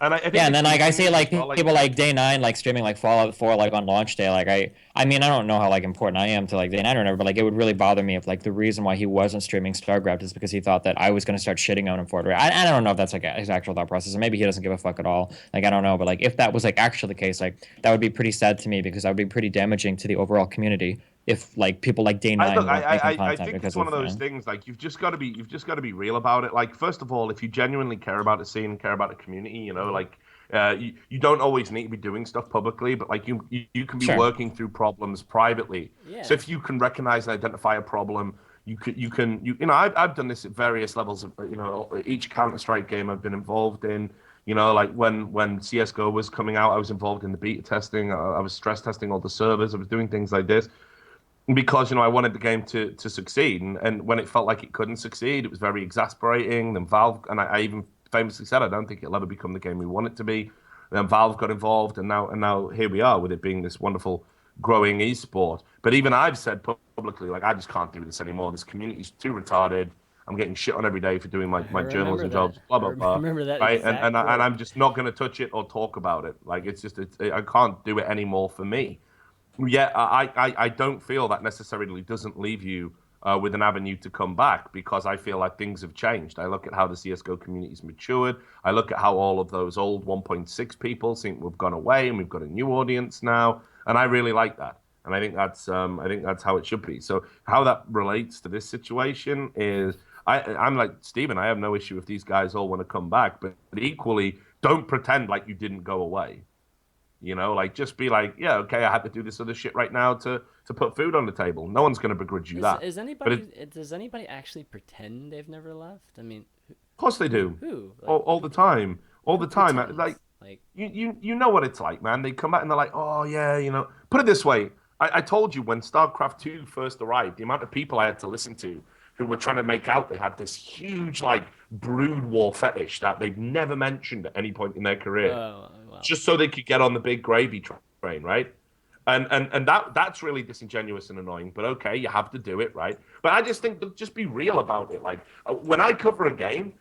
and I think and then like I see like people like Day 9 like streaming like Fallout 4 like on launch day. Like I mean I don't know how like important I am to like Day 9 or whatever, but like it would really bother me if like the reason why he wasn't streaming StarCraft is because he thought that I was gonna start shitting on him for it. I don't know if that's like his actual thought process, and maybe he doesn't give a fuck at all. Like I don't know, but like if that was like actually the case, like that would be pretty sad to me because that would be pretty damaging to the overall community. If like people like Day 9 I think it's one of those things like you've just got to be real about it. Like first of all, if you genuinely care about the scene and care about the community, you know, like you don't always need to be doing stuff publicly, but like you can be working through problems privately. Yeah. So if you can recognize and identify a problem, you know I've done this at various levels of each Counter-Strike game I've been involved in. You know, like when CS:GO was coming out, I was involved in the beta testing. I was stress testing all the servers. I was doing things like this because I wanted the game to succeed, and when it felt like it couldn't succeed, it was very exasperating. Then Valve, and I even famously said I don't think it'll ever become the game we want it to be. Then Valve got involved, and now here we are with it being this wonderful growing esport. But even I've said publicly, like I just can't do this anymore. This community's too retarded. I'm getting shit on every day for doing my journalism jobs. Blah blah blah. Remember that, right? And I'm just not going to touch it or talk about it. Like I can't do it anymore for me. Yeah, I don't feel that necessarily doesn't leave you with an avenue to come back because I feel like things have changed. I look at how the CSGO community's matured. I look at how all of those old 1.6 people seem to have gone away and we've got a new audience now. And I really like that. And I think that's how it should be. So how that relates to this situation is I'm like, Steven, I have no issue if these guys all want to come back, but equally don't pretend like you didn't go away. You know, like just be like, yeah, okay, I had to do this other shit right now to put food on the table. No one's going to begrudge you that. Does anybody actually pretend they've never left? I mean, of course they do. Who? Like, all the time. All the time. Pretends? Like you know what it's like, man. They come back and they're like, oh yeah, Put it this way. I told you when StarCraft 2 first arrived, the amount of people I had to listen to who were trying to make out they had this huge like brood war fetish that they've never mentioned at any point in their career. Wow. Just so they could get on the big gravy train, right? And that's really disingenuous and annoying. But okay, you have to do it, right? But I just think just be real about it. Like when I cover a game,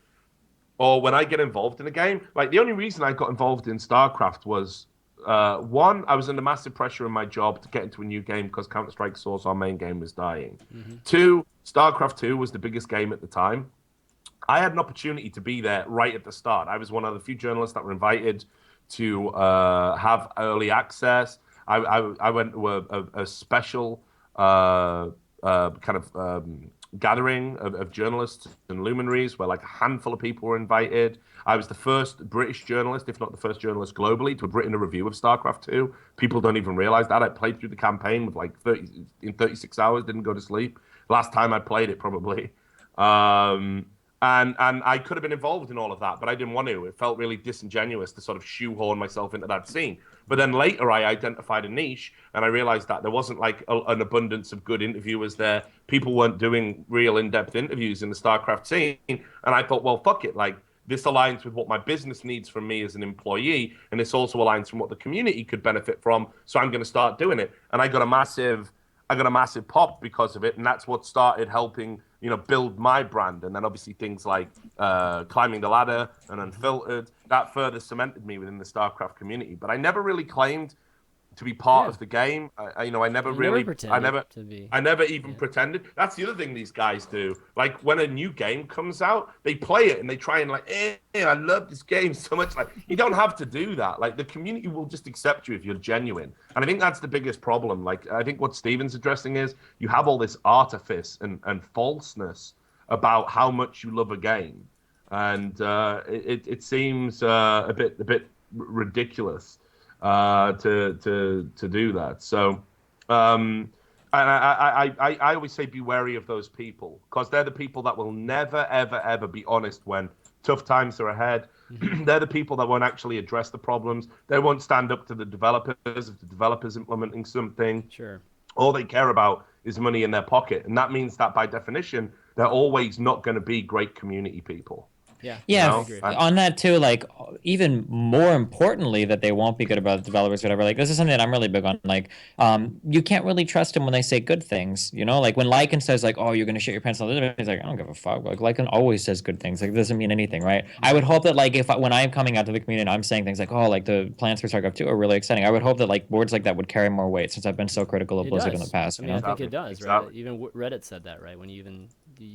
or when I get involved in a game, like the only reason I got involved in StarCraft was one, I was under massive pressure in my job to get into a new game because Counter-Strike Source, our main game, was dying. Mm-hmm. Two, StarCraft 2 was the biggest game at the time. I had an opportunity to be there right at the start. I was one of the few journalists that were invited to have early access. I went to a special kind of gathering of journalists and luminaries where like a handful of people were invited. I was the first British journalist, if not the first journalist globally, to have written a review of StarCraft 2. People don't even realize that. I played through the campaign with like 36 hours, didn't go to sleep. Last time I played it, probably. And I could have been involved in all of that, but I didn't want to. It felt really disingenuous to sort of shoehorn myself into that scene. But then later I identified a niche and I realized that there wasn't like an abundance of good interviewers there. People weren't doing real in-depth interviews in the StarCraft scene. And I thought, well, fuck it. Like this aligns with what my business needs from me as an employee. And this also aligns from what the community could benefit from. So I'm going to start doing it. And I got a massive I got a massive pop because of it, and that's what started helping, build my brand. And then obviously things like Climbing the Ladder and Unfiltered, that further cemented me within the StarCraft community. But I never really claimed to be part of the game. I never even pretended. That's the other thing these guys do. Like when a new game comes out, they play it and they try and like, I love this game so much. Like you don't have to do that. Like the community will just accept you if you're genuine. And I think that's the biggest problem. Like I think what Steven's addressing is you have all this artifice and falseness about how much you love a game, and it seems a bit ridiculous to do that. So I always say be wary of those people, because they're the people that will never ever be honest when tough times are ahead. They're the people that won't actually address the problems. They won't stand up to the developers if the developers implementing something. Sure. All they care about is money in their pocket, and that means that by definition they're always not going to be great community people. Yeah. On that too, like even more importantly, that they won't be good about developers, whatever. Like this is something that I'm really big on. Like, you can't really trust them when they say good things. Like when Lycan says like, "Oh, you're gonna shit your pants," he's like, "I don't give a fuck." Like Lycan always says good things. Like it doesn't mean anything, right? I would hope that like when I'm coming out to the community and I'm saying things like, "Oh, like the plans for StarCraft 2 are really exciting," I would hope that like words like that would carry more weight, since I've been so critical of Blizzard in the past. I think it does, right? Even Reddit said that, right? When you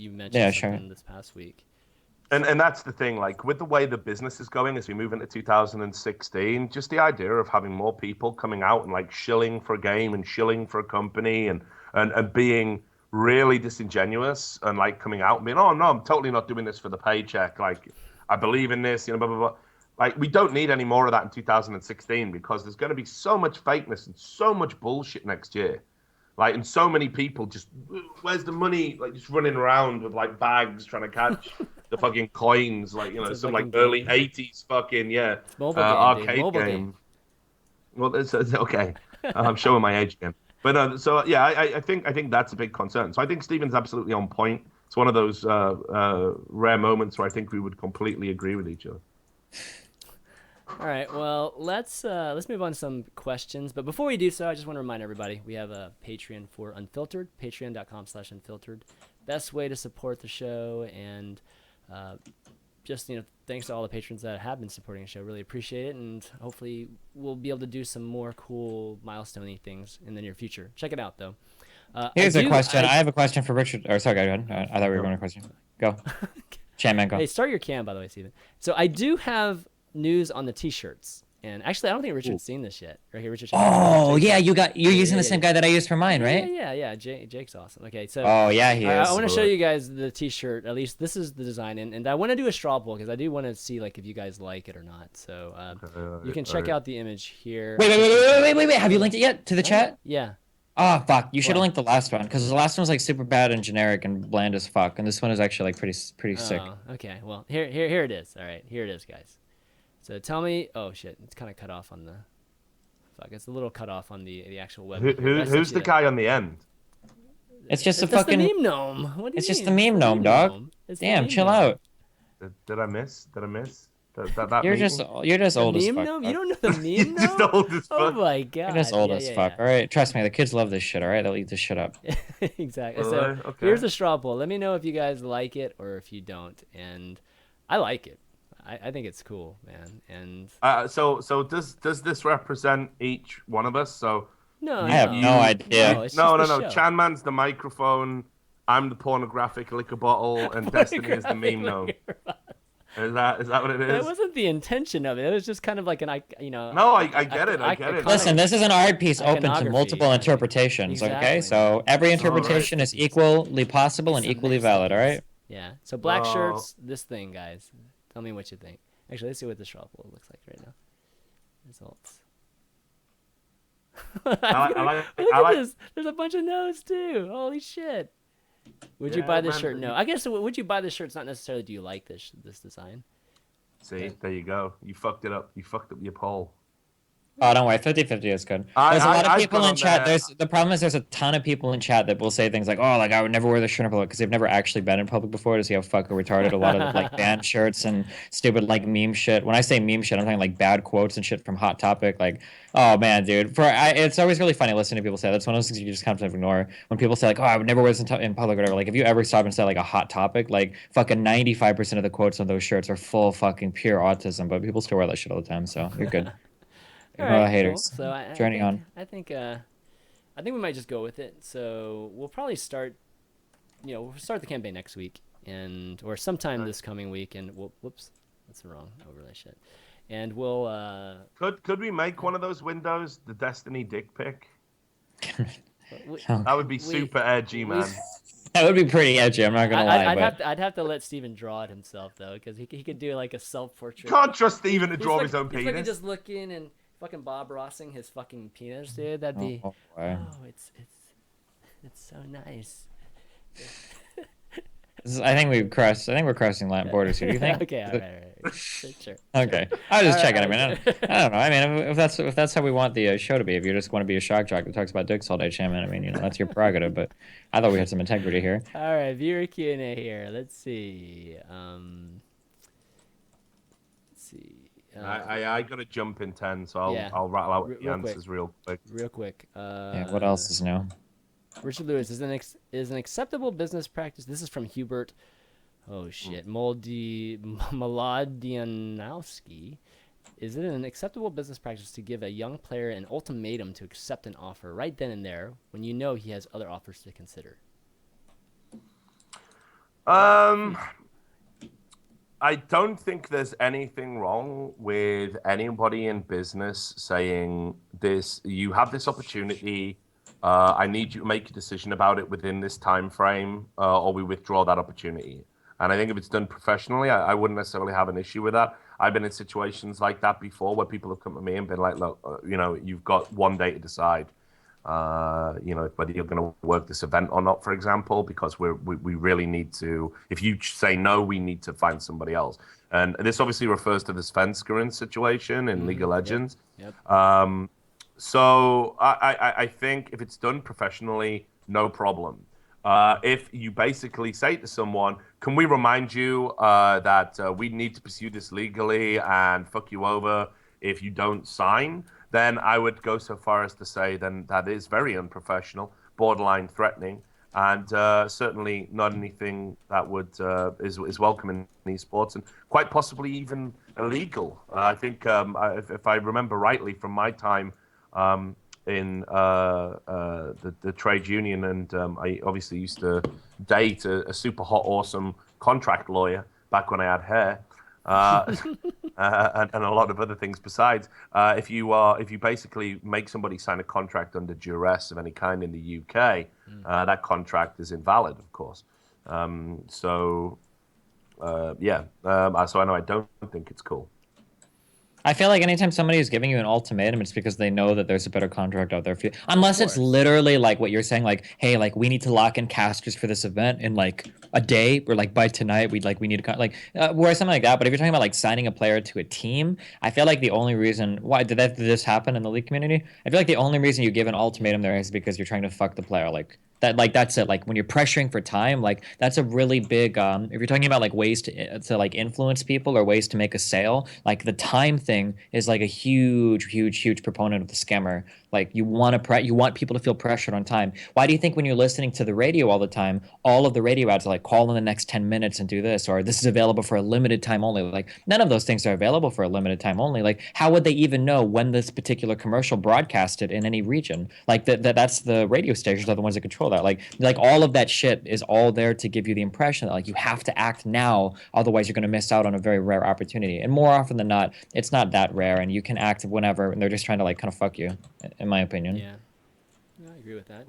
mentioned something this past week. And that's the thing, like with the way the business is going as we move into 2016, just the idea of having more people coming out and like shilling for a game and shilling for a company and being really disingenuous and like coming out and being, oh no, I'm totally not doing this for the paycheck. Like I believe in this, blah, blah, blah. Like we don't need any more of that in 2016, because there's going to be so much fakeness and so much bullshit next year. Like, and so many people just, where's the money? Like, just running around with like bags trying to catch the fucking coins, like some like early '80s fucking arcade game. Well, it's okay. I'm showing my age again, but I think that's a big concern. So I think Steven's absolutely on point. It's one of those rare moments where I think we would completely agree with each other. All right, well, let's move on to some questions. But before we do so, I just want to remind everybody, we have a Patreon for Unfiltered, patreon.com/unfiltered. Best way to support the show, and just, thanks to all the patrons that have been supporting the show. Really appreciate it, and hopefully we'll be able to do some more cool milestone-y things in the near future. Check it out, though. Here's a question. I have a question for Richard. Or sorry, go ahead. I thought we were going to question. Go. ChanManV, go. Hey, start your cam, by the way, Steven. So I do have news on the t-shirts, and actually I don't think Richard's seen this yet. Right here, Richard. You're using the same guy that I used for mine, right? Yeah. Jake's awesome. Okay, so he is. I want to show you guys the t-shirt. At least this is the design, and I want to do a straw poll because I do want to see like if you guys like it or not. So you can check out the image here. Wait. Have you linked it yet to the chat? Yeah. Oh fuck! You should have linked the last one, because the last one was like super bad and generic and bland as fuck, and this one is actually like pretty sick. Okay, well here it is. All right, here it is, guys. So tell me, oh shit, it's kind of cut off on the, fuck, it's a little cut off on the actual web. Who's the guy on the end? It's just a fucking the meme gnome. What do you mean? Just the meme gnome, dog. Damn, chill out. Did I miss? You're just old as fuck. Gnome? You don't know the meme You're just old as fuck. Oh my god. You're just old as fuck. All right, trust me, the kids love this shit. All right, they'll eat this shit up. Exactly. So here's the straw poll. Let me know if you guys like it or if you don't. And I like it. I think it's cool, man. And so does this represent each one of us? So no, I have no idea. No. ChanMan's the microphone. I'm the pornographic liquor bottle, and Destiny is the meme gnome. Is that what it is? That wasn't the intention of it. It was just kind of like No, I get it. I get it. Listen, this is an art piece open to multiple interpretations. Exactly. Okay, so every interpretation is equally possible and equally valid. All right. Yeah. So black shirts. This thing, guys. Tell me what you think. Actually, let's see what the straw poll looks like right now. Results. Look at this. There's a bunch of no's too. Holy shit. Would you buy this shirt? No. I guess would you buy this shirt? It's not necessarily do you like this design. See, there you go. You fucked it up. You fucked up your poll. Oh, don't worry. 50-50 is good. I, There's a lot of I've people gone in on chat. there. The problem is there's a ton of people in chat that will say things like, "Oh, like I would never wear this shirt in public," because they've never actually been in public before to see how fucking retarded a lot of like band shirts and stupid like meme shit. When I say meme shit, I'm talking like bad quotes and shit from Hot Topic. Like, oh man, dude, it's always really funny listening to people say that. That's one of those things you just kind of ignore. When people say like, "Oh, I would never wear this in public," or whatever. Like, if you ever stop and say like a Hot Topic, like fucking 95% of the quotes on those shirts are full fucking pure autism, but people still wear that shit all the time. So you're good. All right, cool. Haters. So I Journey think on. I think we might just go with it. So we'll probably start. We'll start the campaign next week, or sometime this coming week, and we'll. Whoops, that's the wrong overlay shit. And we'll. Could we make one of those windows the Destiny dick pic? Oh. That would be super edgy, man. That would be pretty edgy. I'm not gonna lie. I'd have to let Steven draw it himself though, because he could do like a self-portrait. Can't trust Steven to draw his own he's penis. fucking just looking and fucking Bob Rossing his fucking penis, dude. That'd be. It's so nice. I think we're crossing line borders here. Do you think? Okay, all right. Sure. Okay, I was just checking. Right. I mean, I don't know. I mean, if that's how we want the show to be, if you just want to be a shock jock that talks about dicks all day, Chairman, I mean, that's your prerogative. But I thought we had some integrity here. All right, viewer Q&A here. Let's see. I gotta jump in 10, so I'll rattle out the answers real quick. Real quick. Yeah. What else is new? Richard Lewis is an acceptable business practice. This is from Hubert. Oh shit, Maladianowski. Is it an acceptable business practice to give a young player an ultimatum to accept an offer right then and there when you know he has other offers to consider? I don't think there's anything wrong with anybody in business saying this. You have this opportunity. I need you to make a decision about it within this time frame, or we withdraw that opportunity. And I think if it's done professionally, I wouldn't necessarily have an issue with that. I've been in situations like that before where people have come to me and been like, look, you've got one day to decide, whether you're going to work this event or not, for example, because we really need to, if you say no, we need to find somebody else. And this obviously refers to the Svenskeren situation in League of Legends. Yep. So I think if it's done professionally, no problem. If you basically say to someone, can we remind you that we need to pursue this legally and fuck you over if you don't sign, then I would go so far as to say then that is very unprofessional, borderline threatening, and certainly not anything that would is welcome in esports, and quite possibly even illegal. I think if I remember rightly from my time in the trade union, and I obviously used to date a super hot, awesome contract lawyer back when I had hair, and a lot of other things besides. If you basically make somebody sign a contract under duress of any kind in the UK, that contract is invalid, of course. So I know I don't think it's cool. I feel like anytime somebody is giving you an ultimatum, it's because they know that there's a better contract out there for you. Unless it's literally like what you're saying, like, hey, like we need to lock in casters for this event in like a day, or like by tonight we need to or something like that. But if you're talking about like signing a player to a team, I feel like the only reason why did this happen in the League community? I feel like the only reason you give an ultimatum there is because you're trying to fuck the player. That's it. Like when you're pressuring for time, like that's a really big if you're talking about like ways to like influence people or ways to make a sale, like the time thing is like a huge proponent of the scammer. Like you want people to feel pressured on time. Why do you think when you're listening to the radio all the time, all of the radio ads are like call in the next 10 minutes and do this, or this is available for a limited time only? Like none of those things are available for a limited time only. Like how would they even know when this particular commercial broadcasted in any region? Like that's the radio stations are the ones that control that. Like all of that shit is all there to give you the impression that like you have to act now, otherwise you're going to miss out on a very rare opportunity. And more often than not, it's not that rare, and you can act whenever, and they're just trying to like kind of fuck you, in my opinion. Yeah, I agree with that.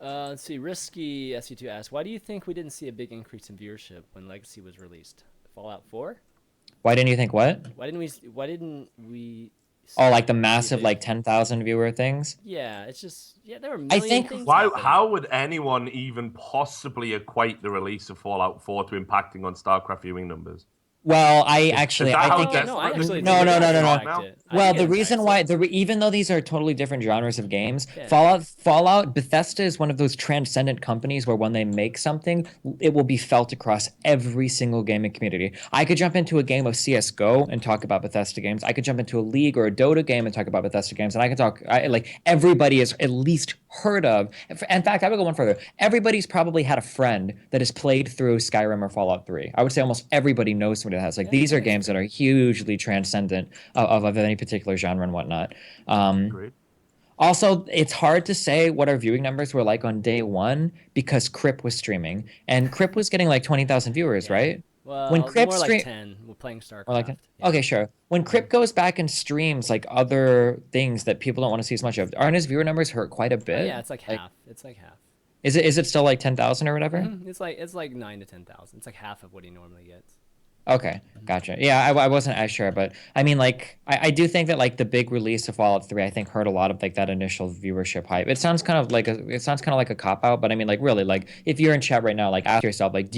Let's see. Risky SU2 asks, why do you think we didn't see a big increase in viewership when Legacy was released? Fallout 4? Why didn't you think what? Why didn't we? Oh, like the massive like 10,000 viewer things? Yeah, it's just there were million things. How would anyone even possibly equate the release of Fallout 4 to impacting on StarCraft viewing numbers? Well, I Is actually, that I how think No, it, no, I desperate actually no, think no, it no, no, no. impacts it. I Well, think the it reason impacts why, it. even though these are totally different genres of games, Yeah. Fallout, Bethesda is one of those transcendent companies where when they make something, it will be felt across every single gaming community. I could jump into a game of CS:GO and talk about Bethesda games. I could jump into a League or a Dota game and talk about Bethesda games, and I can talk like everybody has at least heard of. In fact, I would go one further. Everybody's probably had a friend that has played through Skyrim or Fallout 3. I would say almost everybody knows somebody that has. Like these are games that are hugely transcendent of any particular genre and whatnot. Agreed. Also, it's hard to say what our viewing numbers were like on day one because Crip was streaming, and Crip was getting like 20,000 viewers, right? When Well, Crip more like stream, 10. We're playing or like, StarCraft. Yeah. okay, sure. When Crip goes back and streams like other things that people don't want to see as much of, aren't his viewer numbers hurt quite a Oh bit? yeah, it's like half. It's like half. Is it still like 10,000 or whatever? It's like 9 to 10,000. It's like half of what he normally gets. Okay, gotcha. Yeah, I wasn't as sure, but I mean, like, I do think that like the big release of Fallout 3, I think hurt a lot of like that initial viewership hype. It sounds kind of like a cop out, but I mean, like, really, like, if you're in chat right now, like, ask yourself, like,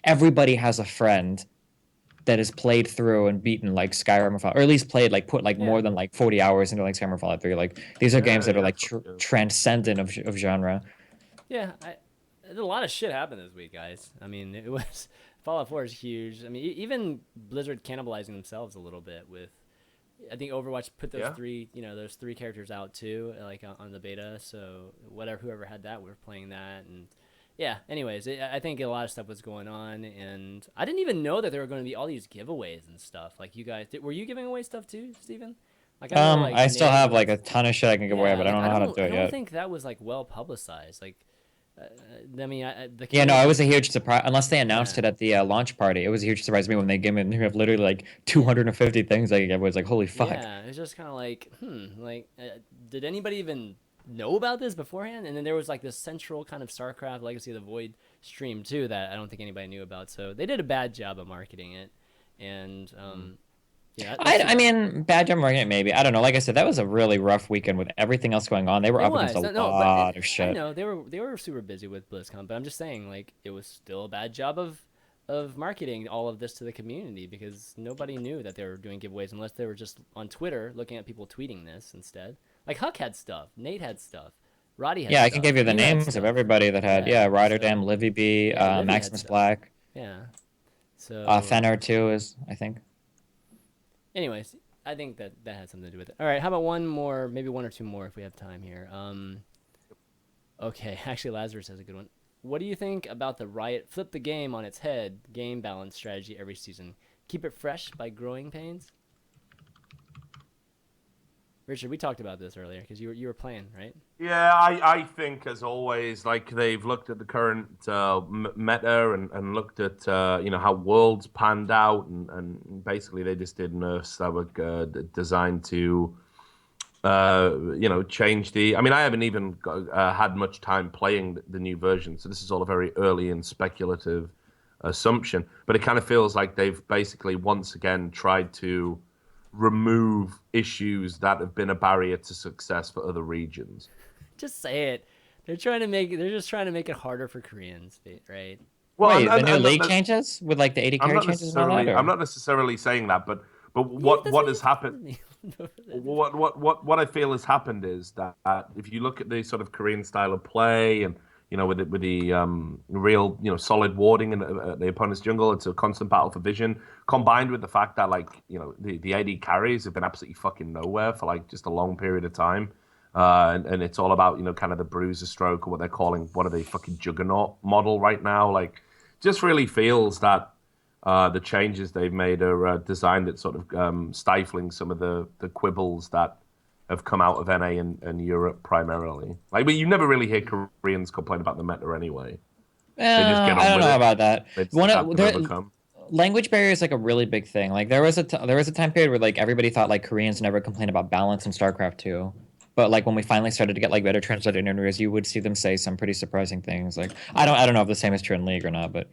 everybody has a friend that has played through and beaten like Skyrim or Fallout, or at least played like put like more than like 40 hours into like Skyrim or Fallout 3. Like, these are games that are like transcendent of genre. Yeah, a lot of shit happened this week, guys. I mean, it was Fallout 4 is huge. I mean, even Blizzard cannibalizing themselves a little bit with. I think Overwatch put those those three characters out too, like on the beta. So whoever had that, we were playing that, and yeah. Anyways, I think a lot of stuff was going on, and I didn't even know that there were going to be all these giveaways and stuff. Like you guys, were you giving away stuff too, Steven? Like I know, like I still have like a ton of shit I can give away, but I don't know how to do it yet. I don't think that was like well publicized. Like, I mean, no, it was a huge surprise. Unless they announced it at the launch party, it was a huge surprise to me when they gave me. You have literally like 250 things. Like everyone's like, "Holy fuck!" Yeah, it's just kind of like, did anybody even know about this beforehand? And then there was like this central kind of StarCraft Legacy of the Void stream too that I don't think anybody knew about. So they did a bad job of marketing it, and yeah. I mean, bad job marketing maybe. I don't know. Like I said, that was a really rough weekend with everything else going on. They were up against a lot of shit. I know they were super busy with BlizzCon, but I'm just saying like it was still a bad job of marketing all of this to the community because nobody knew that they were doing giveaways unless they were just on Twitter looking at people tweeting this instead. Like Huck had stuff, Nate had stuff, Roddy had stuff. I can give you the names of everybody that had. Yeah, Rotterdam, Livy B, Maximus Black. Yeah. So Fenner too is, I think. Anyways, I think that had something to do with it. All right, how about one more, maybe one or two more if we have time here. Okay, actually Lazarus has a good one. What do you think about the Riot flip the game on its head game balance strategy every season? Keep it fresh by growing pains? Richard, we talked about this earlier because you were playing, right? Yeah, I think as always, like they've looked at the current meta and looked at how worlds panned out and basically they just did nerfs that were designed to change the. I mean, I haven't even had much time playing the new version, so this is all a very early and speculative assumption. But it kind of feels like they've basically once again tried to remove issues that have been a barrier to success for other regions. Just say it. They're just trying to make it harder for Koreans, right? Well, wait, the new league changes with like the 80 carry changes and all that? I'm not necessarily saying that, but what has happened? What I feel has happened is that if you look at the sort of Korean style of play and with the real solid warding in the opponent's jungle, it's a constant battle for vision, combined with the fact that the AD carries have been absolutely fucking nowhere for like just a long period of time, and it's all about kind of the bruiser stroke or what they're calling fucking juggernaut model right now. Like, just really feels that the changes they've made are designed at sort of stifling some of the quibbles that have come out of NA and Europe primarily. But you never really hear Koreans complain about the meta anyway. They just get on I don't know about that. Language barrier is like a really big thing. Like there was a time period where like everybody thought like Koreans never complained about balance in StarCraft 2. But like when we finally started to get like better translated interviews, you would see them say some pretty surprising things. Like I don't know if the same is true in League or not, but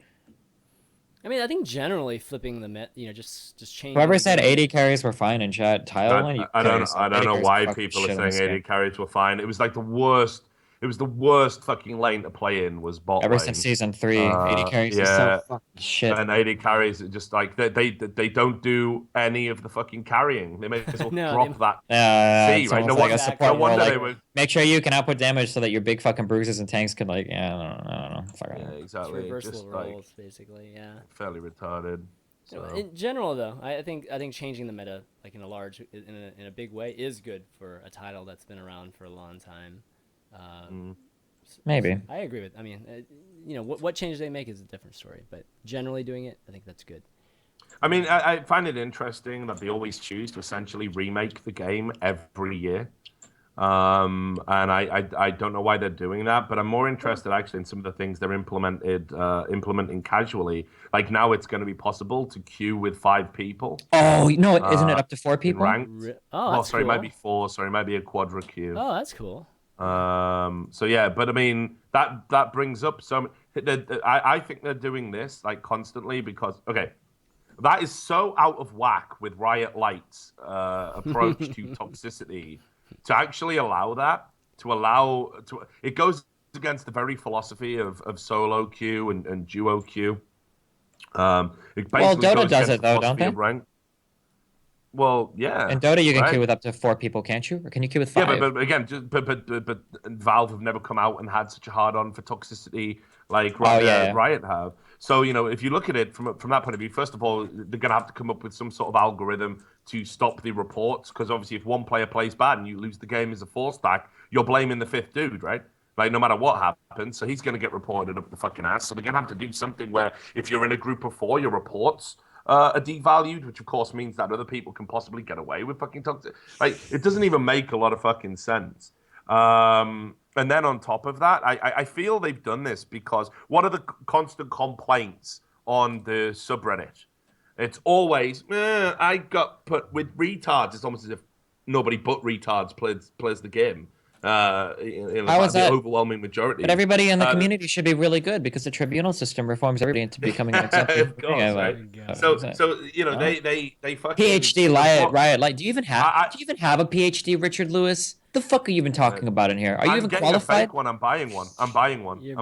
I mean, I think generally flipping the just changing. Whoever said 80 carries were fine in chat, Tile one. I don't know why people are saying 80 carries were fine. It was like the worst. It was the worst fucking lane to play in. Was bot Ever lane. since season 3, AD carries is so fucking shit. And AD carries just like they don't do any of the fucking carrying. They may as well drop that C, right? No, like a support no wonder like, they would make sure you can output damage so that your big fucking bruises and tanks can like I don't know. Yeah, exactly. Reversal roles, basically. Yeah. Fairly retarded. So. In general, though, I think changing the meta like in a big way is good for a title that's been around for a long time. Maybe. I agree with. I mean, what changes they make is a different story, but generally doing it, I think that's good. I mean, I find it interesting that they always choose to essentially remake the game every year. And I don't know why they're doing that, but I'm more interested actually in some of the things they're implementing casually. Like now it's going to be possible to queue with 5 people. Oh, no, isn't it up to 4 people? Oh, sorry, cool. Maybe 4. Sorry, maybe a quadra queue. Oh, that's cool. So yeah, but I mean that brings up some. I think they're doing this like constantly because that is so out of whack with Riot Light's approach to toxicity. To actually allow that, it goes against the very philosophy of solo queue and duo queue. It Dota does it though, don't they? Well, yeah. In Dota, you can queue with up to 4 people, can't you? Or can you queue with 5? Yeah, but again, but Valve have never come out and had such a hard on for toxicity like Riot have. So, if you look at it from that point of view, first of all, they're going to have to come up with some sort of algorithm to stop the reports. Because obviously, if one player plays bad and you lose the game as a 4-stack, you're blaming the 5th dude, right? Like, no matter what happens. So he's going to get reported up the fucking ass. So they're going to have to do something where if you're in a group of 4, your reports are devalued, which of course means that other people can possibly get away with fucking toxic. Like, it doesn't even make a lot of fucking sense. And then on top of that, I feel they've done this because what are the constant complaints on the subreddit? It's always, I got put with retards. It's almost as if nobody but retards plays the game. The overwhelming majority. But everybody in the community should be really good because the tribunal system reforms everybody into becoming an accepted. Of course, right? So they fucking PhD Riot Light. Do you even have a PhD, Richard Lewis? The fuck are you even talking about in here? Are you even qualified? I'm buying one. I'm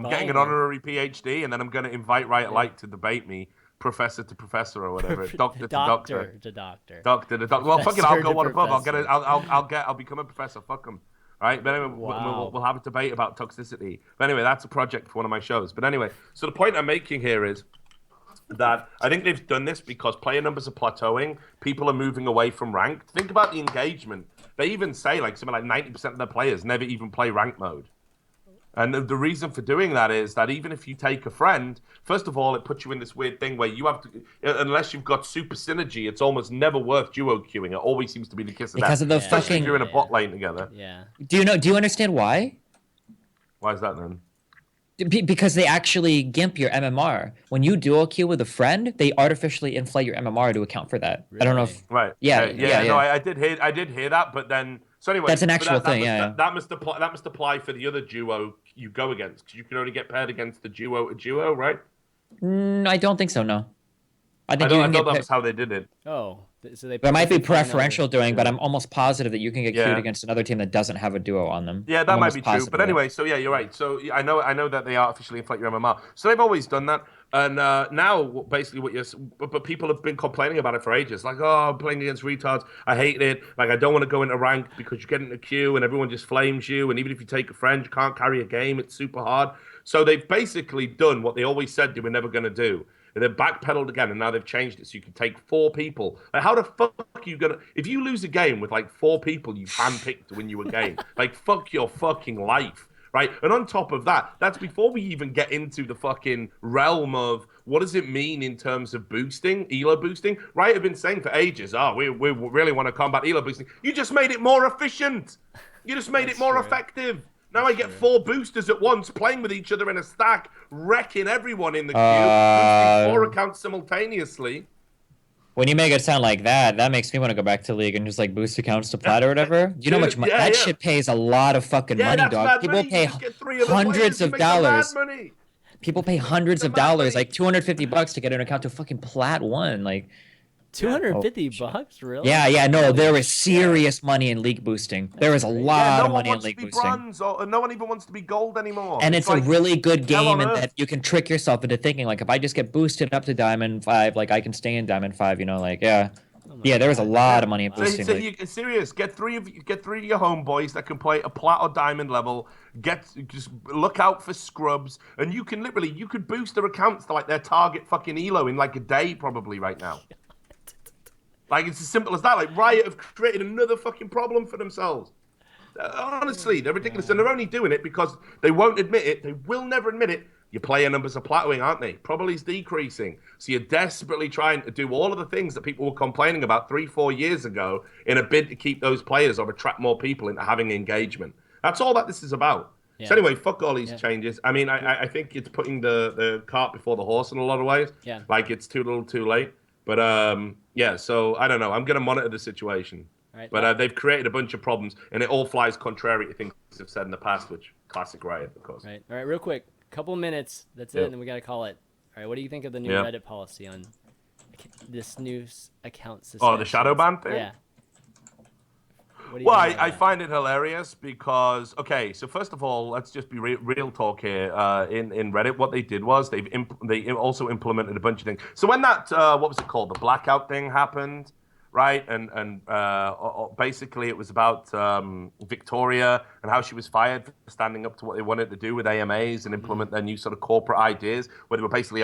getting an honorary PhD, and then I'm going to invite Riot Light to debate me. Professor to professor or whatever, doctor to doctor. Well, fuck it, I'll go one above. I'll become a professor. Fuck them. Right, but anyway, we'll have a debate about toxicity. But anyway, that's a project for one of my shows. But anyway, so the point I'm making here is that I think they've done this because player numbers are plateauing. People are moving away from ranked. Think about the engagement. They even say something like 90% of the players never even play ranked mode. And the reason for doing that is that even if you take a friend, first of all, it puts you in this weird thing where you have to, unless you've got super synergy, it's almost never worth duo queuing. It always seems to be the kiss of death. Because of the especially if you're in a bot lane together. Yeah. Do you understand why? Why is that then? Because they actually gimp your MMR. When you duo queue with a friend, they artificially inflate your MMR to account for that. Really? I don't know if Yeah. No, I did hear that, but then so anyway, that's an actual thing. That must apply for the other duo you go against because you can only get paired against the duo, right? I don't think so. No, I thought that was how they did it. Oh, so there might be preferential doing, but I'm almost positive that you can get queued against another team that doesn't have a duo on them. Yeah, that might be true. But anyway, so yeah, you're right. So I know that they artificially inflate your MMR. So they've always done that. And now, basically, but people have been complaining about it for ages. Like, oh, I'm playing against retards. I hate it. Like, I don't want to go into rank because you get in a queue and everyone just flames you. And even if you take a friend, you can't carry a game. It's super hard. So they've basically done what they always said they were never going to do. And they've backpedaled again, and now they've changed it so you can take 4 people. Like, how the fuck are you gonna? If you lose a game with 4 people you handpicked to win you a game, fuck your fucking life. Right? And on top of that, that's before we even get into the fucking realm of what does it mean in terms of boosting, elo boosting. Right? I've been saying for ages, we really want to combat elo boosting. You just made it more efficient. You just made it more effective. Now I get 4 boosters at once, playing with each other in a stack, wrecking everyone in the queue, boosting 4 accounts simultaneously. When you make it sound like that, that makes me want to go back to League and just boost accounts to plat or whatever. Do you know how much money? That shit pays a lot of fucking money, dog. People pay hundreds of dollars. People pay hundreds of dollars, $250 to get an account to fucking plat 1. $250, really? Yeah, no, there was serious money in league boosting. There was a lot of money in league boosting. Bronze, or no one even wants to be gold anymore. And it's like, a really good game in that you can trick yourself into thinking, like, if I just get boosted up to Diamond 5, like, I can stay in Diamond 5, you know, like, yeah. Yeah, there was a lot of money in boosting. So you're serious. Get three of your homeboys that can play a plat or diamond level. Just look out for scrubs, and you could boost their accounts to like their target fucking elo in like a day probably right now. Like, it's as simple as that. Like, Riot have created another fucking problem for themselves. Honestly, they're ridiculous, and they're only doing it because they won't admit it. They will never admit it. Your player numbers are plateauing, aren't they? Probably is decreasing. So you're desperately trying to do all of the things that people were complaining about 3-4 years ago in a bid to keep those players or attract more people into having engagement. That's all that this is about. Yeah. So anyway, fuck all these changes. I mean, I think it's putting the cart before the horse in a lot of ways. Yeah. Like, it's too little too late. But, yeah, so I don't know. I'm going to monitor the situation. Right. But they've created a bunch of problems, and it all flies contrary to things they've said in the past, which classic Riot, of course. Right. All right, real quick. Couple minutes. That's it, and then we got to call it. All right, what do you think of the new Reddit policy on this new account system? Oh, the shadow ban thing? Yeah. Well, I find it hilarious because, okay, so first of all, let's just be real talk here. In Reddit, what they did was they also implemented a bunch of things. So when that, what was it called? The blackout thing happened, right? And basically it was about Victoria and how she was fired for standing up to what they wanted to do with AMAs and implement their new sort of corporate ideas, where they were basically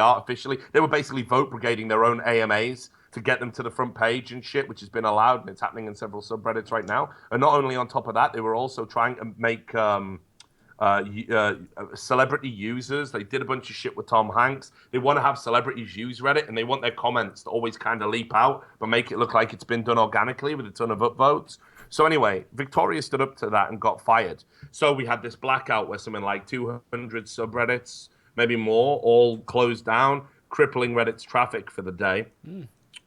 they were basically vote brigading their own AMAs to get them to the front page and shit, which has been allowed, and it's happening in several subreddits right now. And not only on top of that, they were also trying to make celebrity users. They did a bunch of shit with Tom Hanks. They want to have celebrities use Reddit, and they want their comments to always kind of leap out, but make it look like it's been done organically with a ton of upvotes. So anyway, Victoria stood up to that and got fired. So we had this blackout where something like 200 subreddits, maybe more, all closed down, crippling Reddit's traffic for the day.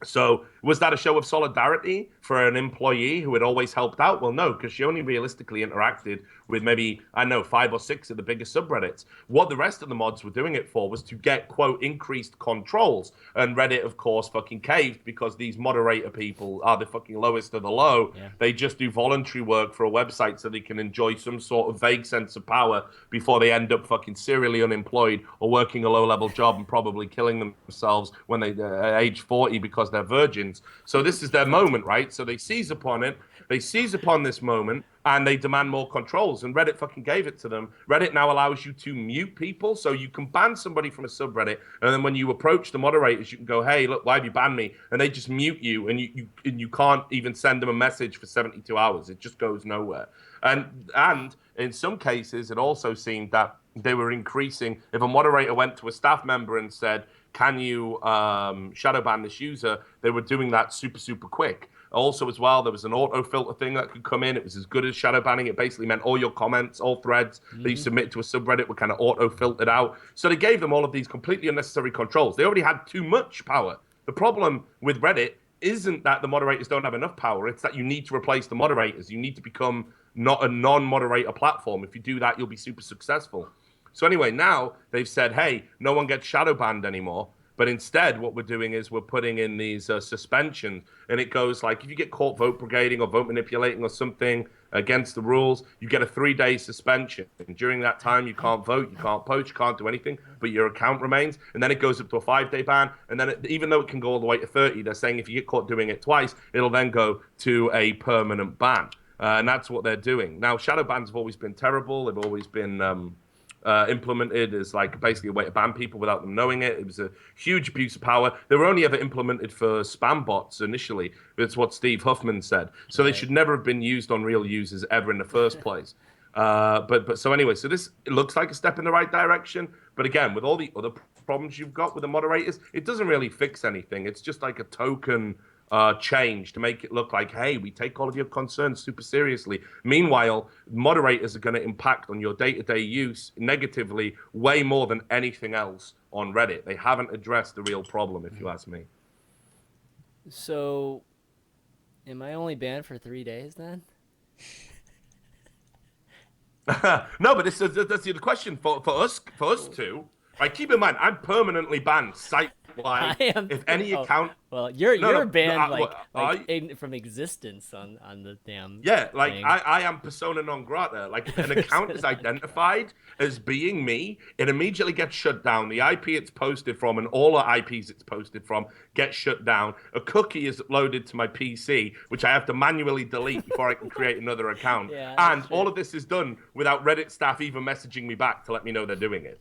So was that a show of solidarity for an employee who had always helped out? Well, no, because she only realistically interacted with maybe, 5 or 6 of the biggest subreddits. What the rest of the mods were doing it for was to get, quote, increased controls. And Reddit, of course, fucking caved because these moderator people are the fucking lowest of the low. Yeah. They just do voluntary work for a website so they can enjoy some sort of vague sense of power before they end up fucking serially unemployed or working a low-level job and probably killing themselves when they age 40 because they're virgins. So this is their moment, right? So they seize upon it. They seize upon this moment, and they demand more controls. And Reddit fucking gave it to them. Reddit now allows you to mute people. So you can ban somebody from a subreddit, and then when you approach the moderators, you can go, hey, look, why have you banned me? And they just mute you, and you can't even send them a message for 72 hours. It just goes nowhere. And in some cases, it also seemed that they were increasing. If a moderator went to a staff member and said, can you shadow ban this user? They were doing that super, super quick. Also, as well, there was an auto filter thing that could come in. It was as good as shadow banning. It basically meant all your comments, all threads that you submit to a subreddit were kind of auto filtered out. So they gave them all of these completely unnecessary controls. They already had too much power. The problem with Reddit isn't that the moderators don't have enough power. It's that you need to replace the moderators. You need to become not a non-moderator platform. If you do that, you'll be super successful. So anyway, now they've said, hey, no one gets shadow banned anymore. But instead, what we're doing is we're putting in these suspensions. And it goes like, if you get caught vote brigading or vote manipulating or something against the rules, you get a 3-day suspension. And during that time, you can't vote, you can't post, you can't do anything, but your account remains. And then it goes up to a 5-day ban. And then even though it can go all the way to 30, they're saying if you get caught doing it twice, it'll then go to a permanent ban. And that's what they're doing. Now, shadow bans have always been terrible. They've always been implemented as like basically a way to ban people without them knowing it. It was a huge abuse of power. They were only ever implemented for spam bots initially. That's what Steve Huffman said. So they should never have been used on real users ever in the first place. But so anyway, so this it looks like a step in the right direction. But again, with all the other problems you've got with the moderators, it doesn't really fix anything. It's just like a token change to make it look like, hey, we take all of your concerns super seriously. Meanwhile, moderators are going to impact on your day-to-day use negatively way more than anything else on Reddit. They haven't addressed the real problem, if you ask me. So, am I only banned for 3 days then? No, but that's the question for us two. Right, keep in mind, I'm permanently banned site-wide. If any account... Well, you're banned from existence on the damn thing. I am persona non grata. Like, if an account is identified as being me, it immediately gets shut down. The IP it's posted from and all the IPs it's posted from get shut down. A cookie is uploaded to my PC, which I have to manually delete before I can create another account. And all of this is done without Reddit staff even messaging me back to let me know they're doing it.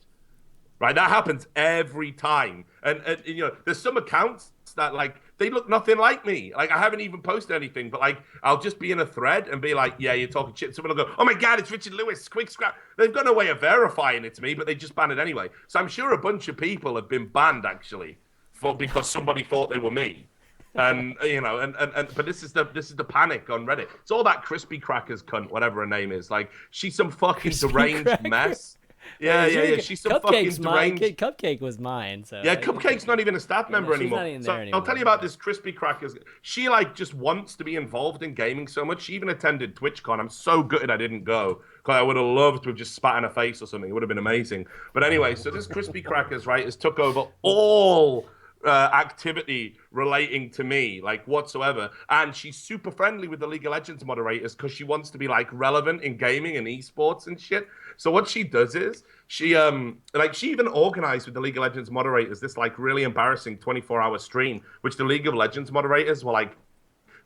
Right, that happens every time, and you know, there's some accounts that like they look nothing like me. Like I haven't even posted anything, but like I'll just be in a thread and be like, "Yeah, you're talking shit." Someone will go, "Oh my god, it's Richard Lewis, quick scrap." They've got no way of verifying it's me, but they just ban it anyway. So I'm sure a bunch of people have been banned actually, because somebody thought they were me. And you know, but this is the panic on Reddit. It's all that crispy crackers cunt, whatever her name is. Like she's some fucking deranged mess. Yeah. She's some fucking deranged. Cupcake was mine. So yeah, Cupcake's not even a staff member anymore. Anymore. I'll tell you about this crispy crackers. She like just wants to be involved in gaming so much. She even attended TwitchCon. I'm so gutted I didn't go because I would have loved to have just spat in her face or something. It would have been amazing. But anyway, so this crispy crackers has took over all activity relating to me, like whatsoever, and she's super friendly with the League of Legends moderators because she wants to be like relevant in gaming and esports and shit. So what she does is she even organized with the League of Legends moderators this like really embarrassing 24-hour stream, which the League of Legends moderators were like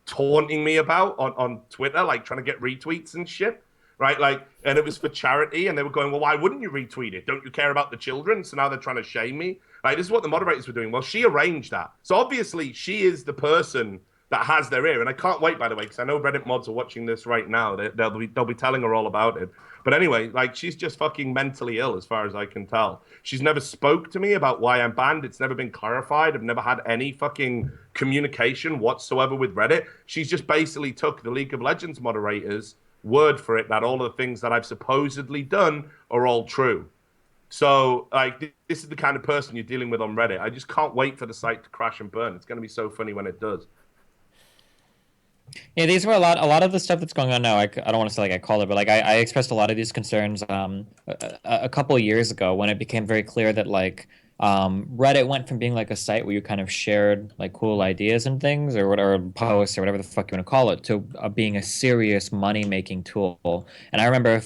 taunting me about on Twitter, like trying to get retweets and shit. Right, like, and it was for charity, and they were going, well, why wouldn't you retweet it? Don't you care about the children? So now they're trying to shame me. Like, this is what the moderators were doing. Well, she arranged that. So obviously, she is the person that has their ear. And I can't wait, by the way, because I know Reddit mods are watching this right now. They'll be telling her all about it. But anyway, like, she's just fucking mentally ill, as far as I can tell. She's never spoke to me about why I'm banned. It's never been clarified. I've never had any fucking communication whatsoever with Reddit. She's just basically took the League of Legends moderators' word for it that all of the things that I've supposedly done are all true. So, like, this is the kind of person you're dealing with on Reddit. I just can't wait for the site to crash and burn. It's going to be so funny when it does. Yeah, these were a lot of the stuff that's going on now. I don't want to say like I call it, but like I expressed a lot of these concerns a couple of years ago when it became very clear that like Reddit went from being like a site where you kind of shared like cool ideas and things or whatever, posts or whatever the fuck you want to call it, to being a serious money making tool. And I remember a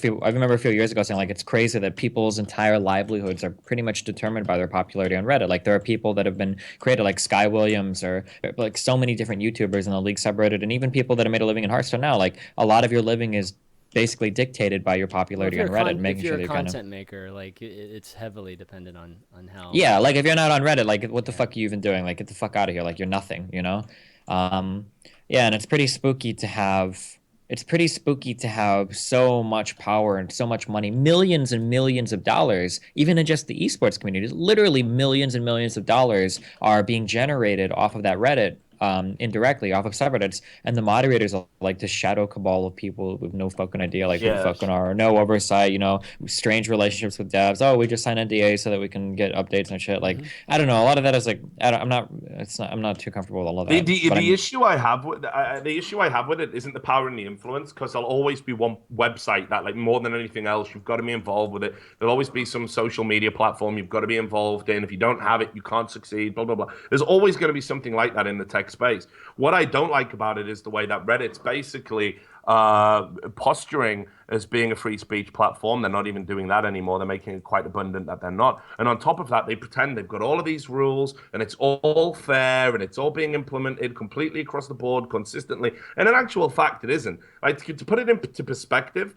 few years ago saying like it's crazy that people's entire livelihoods are pretty much determined by their popularity on Reddit. Like there are people that have been created like Sky Williams or like so many different YouTubers in the League subreddit, and even people that have made a living in Hearthstone now. Like a lot of your living is basically dictated by your popularity on Reddit, making sure that you're a content maker, like it's heavily dependent on how. Yeah, like if you're not on Reddit, like what the fuck are you even doing? Like get the fuck out of here! Like you're nothing, you know. Yeah, and it's pretty spooky to have. It's pretty spooky to have so much power and so much money, millions and millions of dollars, even in just the esports community. Literally millions and millions of dollars are being generated off of that Reddit. Indirectly off of subreddits, and the moderators are like this shadow cabal of people with no fucking idea, like who the fucking are, no oversight, you know, strange relationships with devs. Oh, we just sign NDAs so that we can get updates and shit. Like, I don't know. A lot of that is like, I'm not too comfortable with all of that. The issue I have with it isn't the power and the influence, because there'll always be one website that, like, more than anything else, you've got to be involved with it. There'll always be some social media platform you've got to be involved in. If you don't have it, you can't succeed. Blah blah blah. There's always going to be something like that in the tech space. What I don't like about it is the way that Reddit's basically posturing as being a free speech platform. They're not even doing that anymore. They're making it quite abundant that they're not. And on top of that, they pretend they've got all of these rules and it's all fair and it's all being implemented completely across the board consistently. And in actual fact, it isn't. Like, to put it into perspective,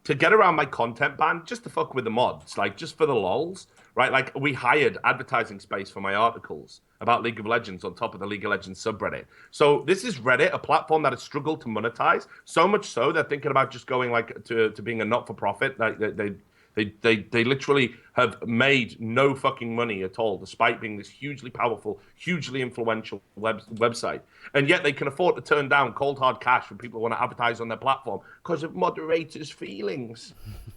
to get around my content ban, just to fuck with the mods, like just for the lols, right? Like, we hired advertising space for my articles about League of Legends on top of the League of Legends subreddit. So this is Reddit, a platform that has struggled to monetize, so much so they're thinking about just going like to being a not-for-profit. Like they literally have made no fucking money at all, despite being this hugely powerful, hugely influential website. And yet they can afford to turn down cold hard cash from people who want to advertise on their platform because of moderators' feelings.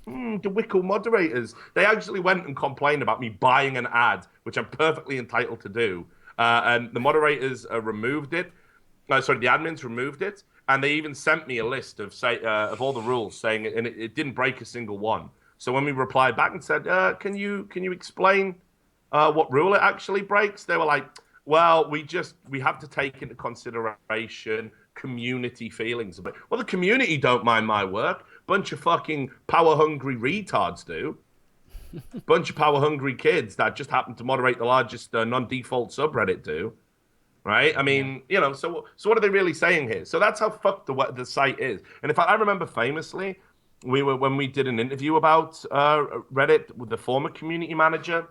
The Wickle moderators. They actually went and complained about me buying an ad, which I'm perfectly entitled to do. And the moderators removed it. The admins removed it. And they even sent me a list of all the rules, saying it didn't break a single one. So when we replied back and said, can you explain what rule it actually breaks. They were like, well, we have to take into consideration community feelings a bit. Well, the community don't mind my work. Bunch of fucking power-hungry retards do. Bunch of power-hungry kids that just happen to moderate the largest non-default subreddit do. Right? I mean, so what are they really saying here? So that's how fucked the site is. And in fact, I remember famously, when we did an interview about Reddit with the former community manager,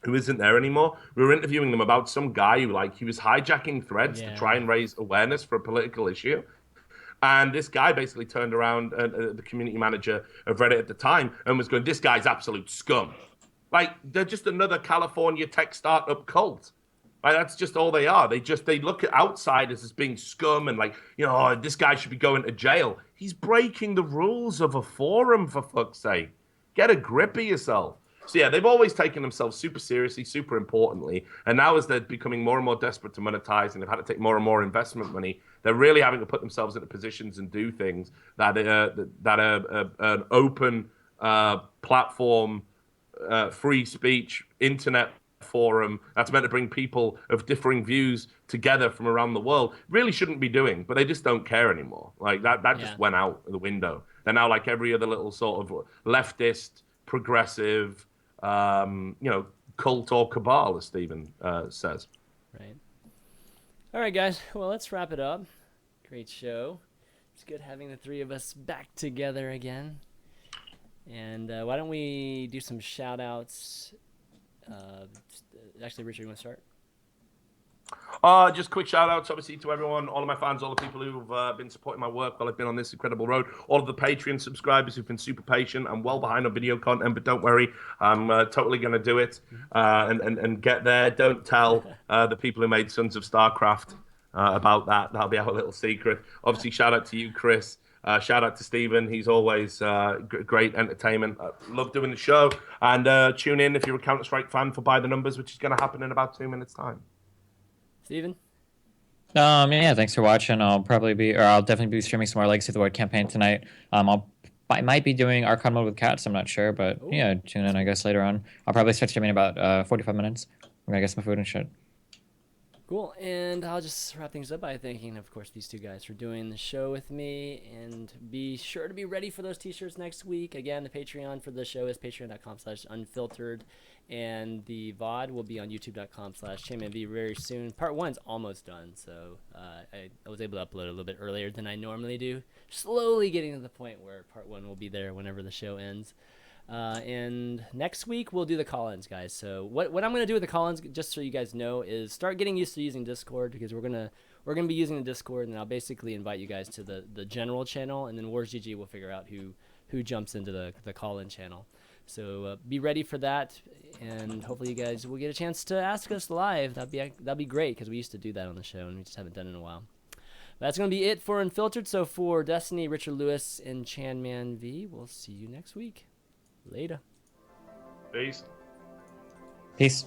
who isn't there anymore. We were interviewing them about some guy who, like, he was hijacking threads to try and raise awareness for a political issue. And this guy basically turned around, the community manager of Reddit at the time, and was going, "This guy's absolute scum. Like, they're just another California tech startup cult. Like, that's just all they are. They look at outsiders as being scum and like, oh, this guy should be going to jail. He's breaking the rules of a forum, for fuck's sake. Get a grip of yourself." So yeah, they've always taken themselves super seriously, super importantly, and now as they're becoming more and more desperate to monetize and they've had to take more and more investment money, they're really having to put themselves into positions and do things that an open platform, free speech, internet forum that's meant to bring people of differing views together from around the world really shouldn't be doing, but they just don't care anymore. Like that just went out the window. They're now like every other little sort of leftist, progressive, cult or cabal, as Stephen says. Right. All right, guys. Well, let's wrap it up. Great show. It's good having the three of us back together again. And why don't we do some shout outs? Actually, Richard, you want to start? Just quick shout outs, obviously, to everyone, all of my fans, all the people who've been supporting my work while I've been on this incredible road, all of the Patreon subscribers who've been super patient. I'm well behind on video content, but don't worry, I'm totally going to do it and get there. Don't tell the people who made Sons of StarCraft about that. That'll be our little secret. Obviously, shout out to you, Chris. Shout out to Stephen. He's always great entertainment. Love doing the show. And tune in if you're a Counter-Strike fan for By the Numbers, which is going to happen in about 2 minutes' time. Steven? Yeah, thanks for watching. I'll definitely be streaming some more Legacy of the Void campaign tonight. I might be doing Archon mode with cats, I'm not sure, but yeah, tune in, I guess, later on. I'll probably start streaming in about 45 minutes. I'm gonna get some food and shit. Cool, and I'll just wrap things up by thanking, of course, these two guys for doing the show with me, and be sure to be ready for those t-shirts next week. Again, the Patreon for the show is patreon.com/unfiltered, and the VOD will be on youtube.com/ChanManV very soon. Part 1's almost done, so I was able to upload a little bit earlier than I normally do. Slowly getting to the point where Part 1 will be there whenever the show ends. And next week we'll do the call-ins, guys. So what I'm gonna do with the call-ins, just so you guys know, is start getting used to using Discord, because we're gonna be using the Discord, and I'll basically invite you guys to the general channel, and then WarsGG will figure out who jumps into the call-in channel. So be ready for that, and hopefully you guys will get a chance to ask us live. That'd be great, because we used to do that on the show and we just haven't done it in a while. That's gonna be it for Unfiltered. So for Destiny, Richard Lewis, and ChanManV, we'll see you next week. Later. Peace. Peace.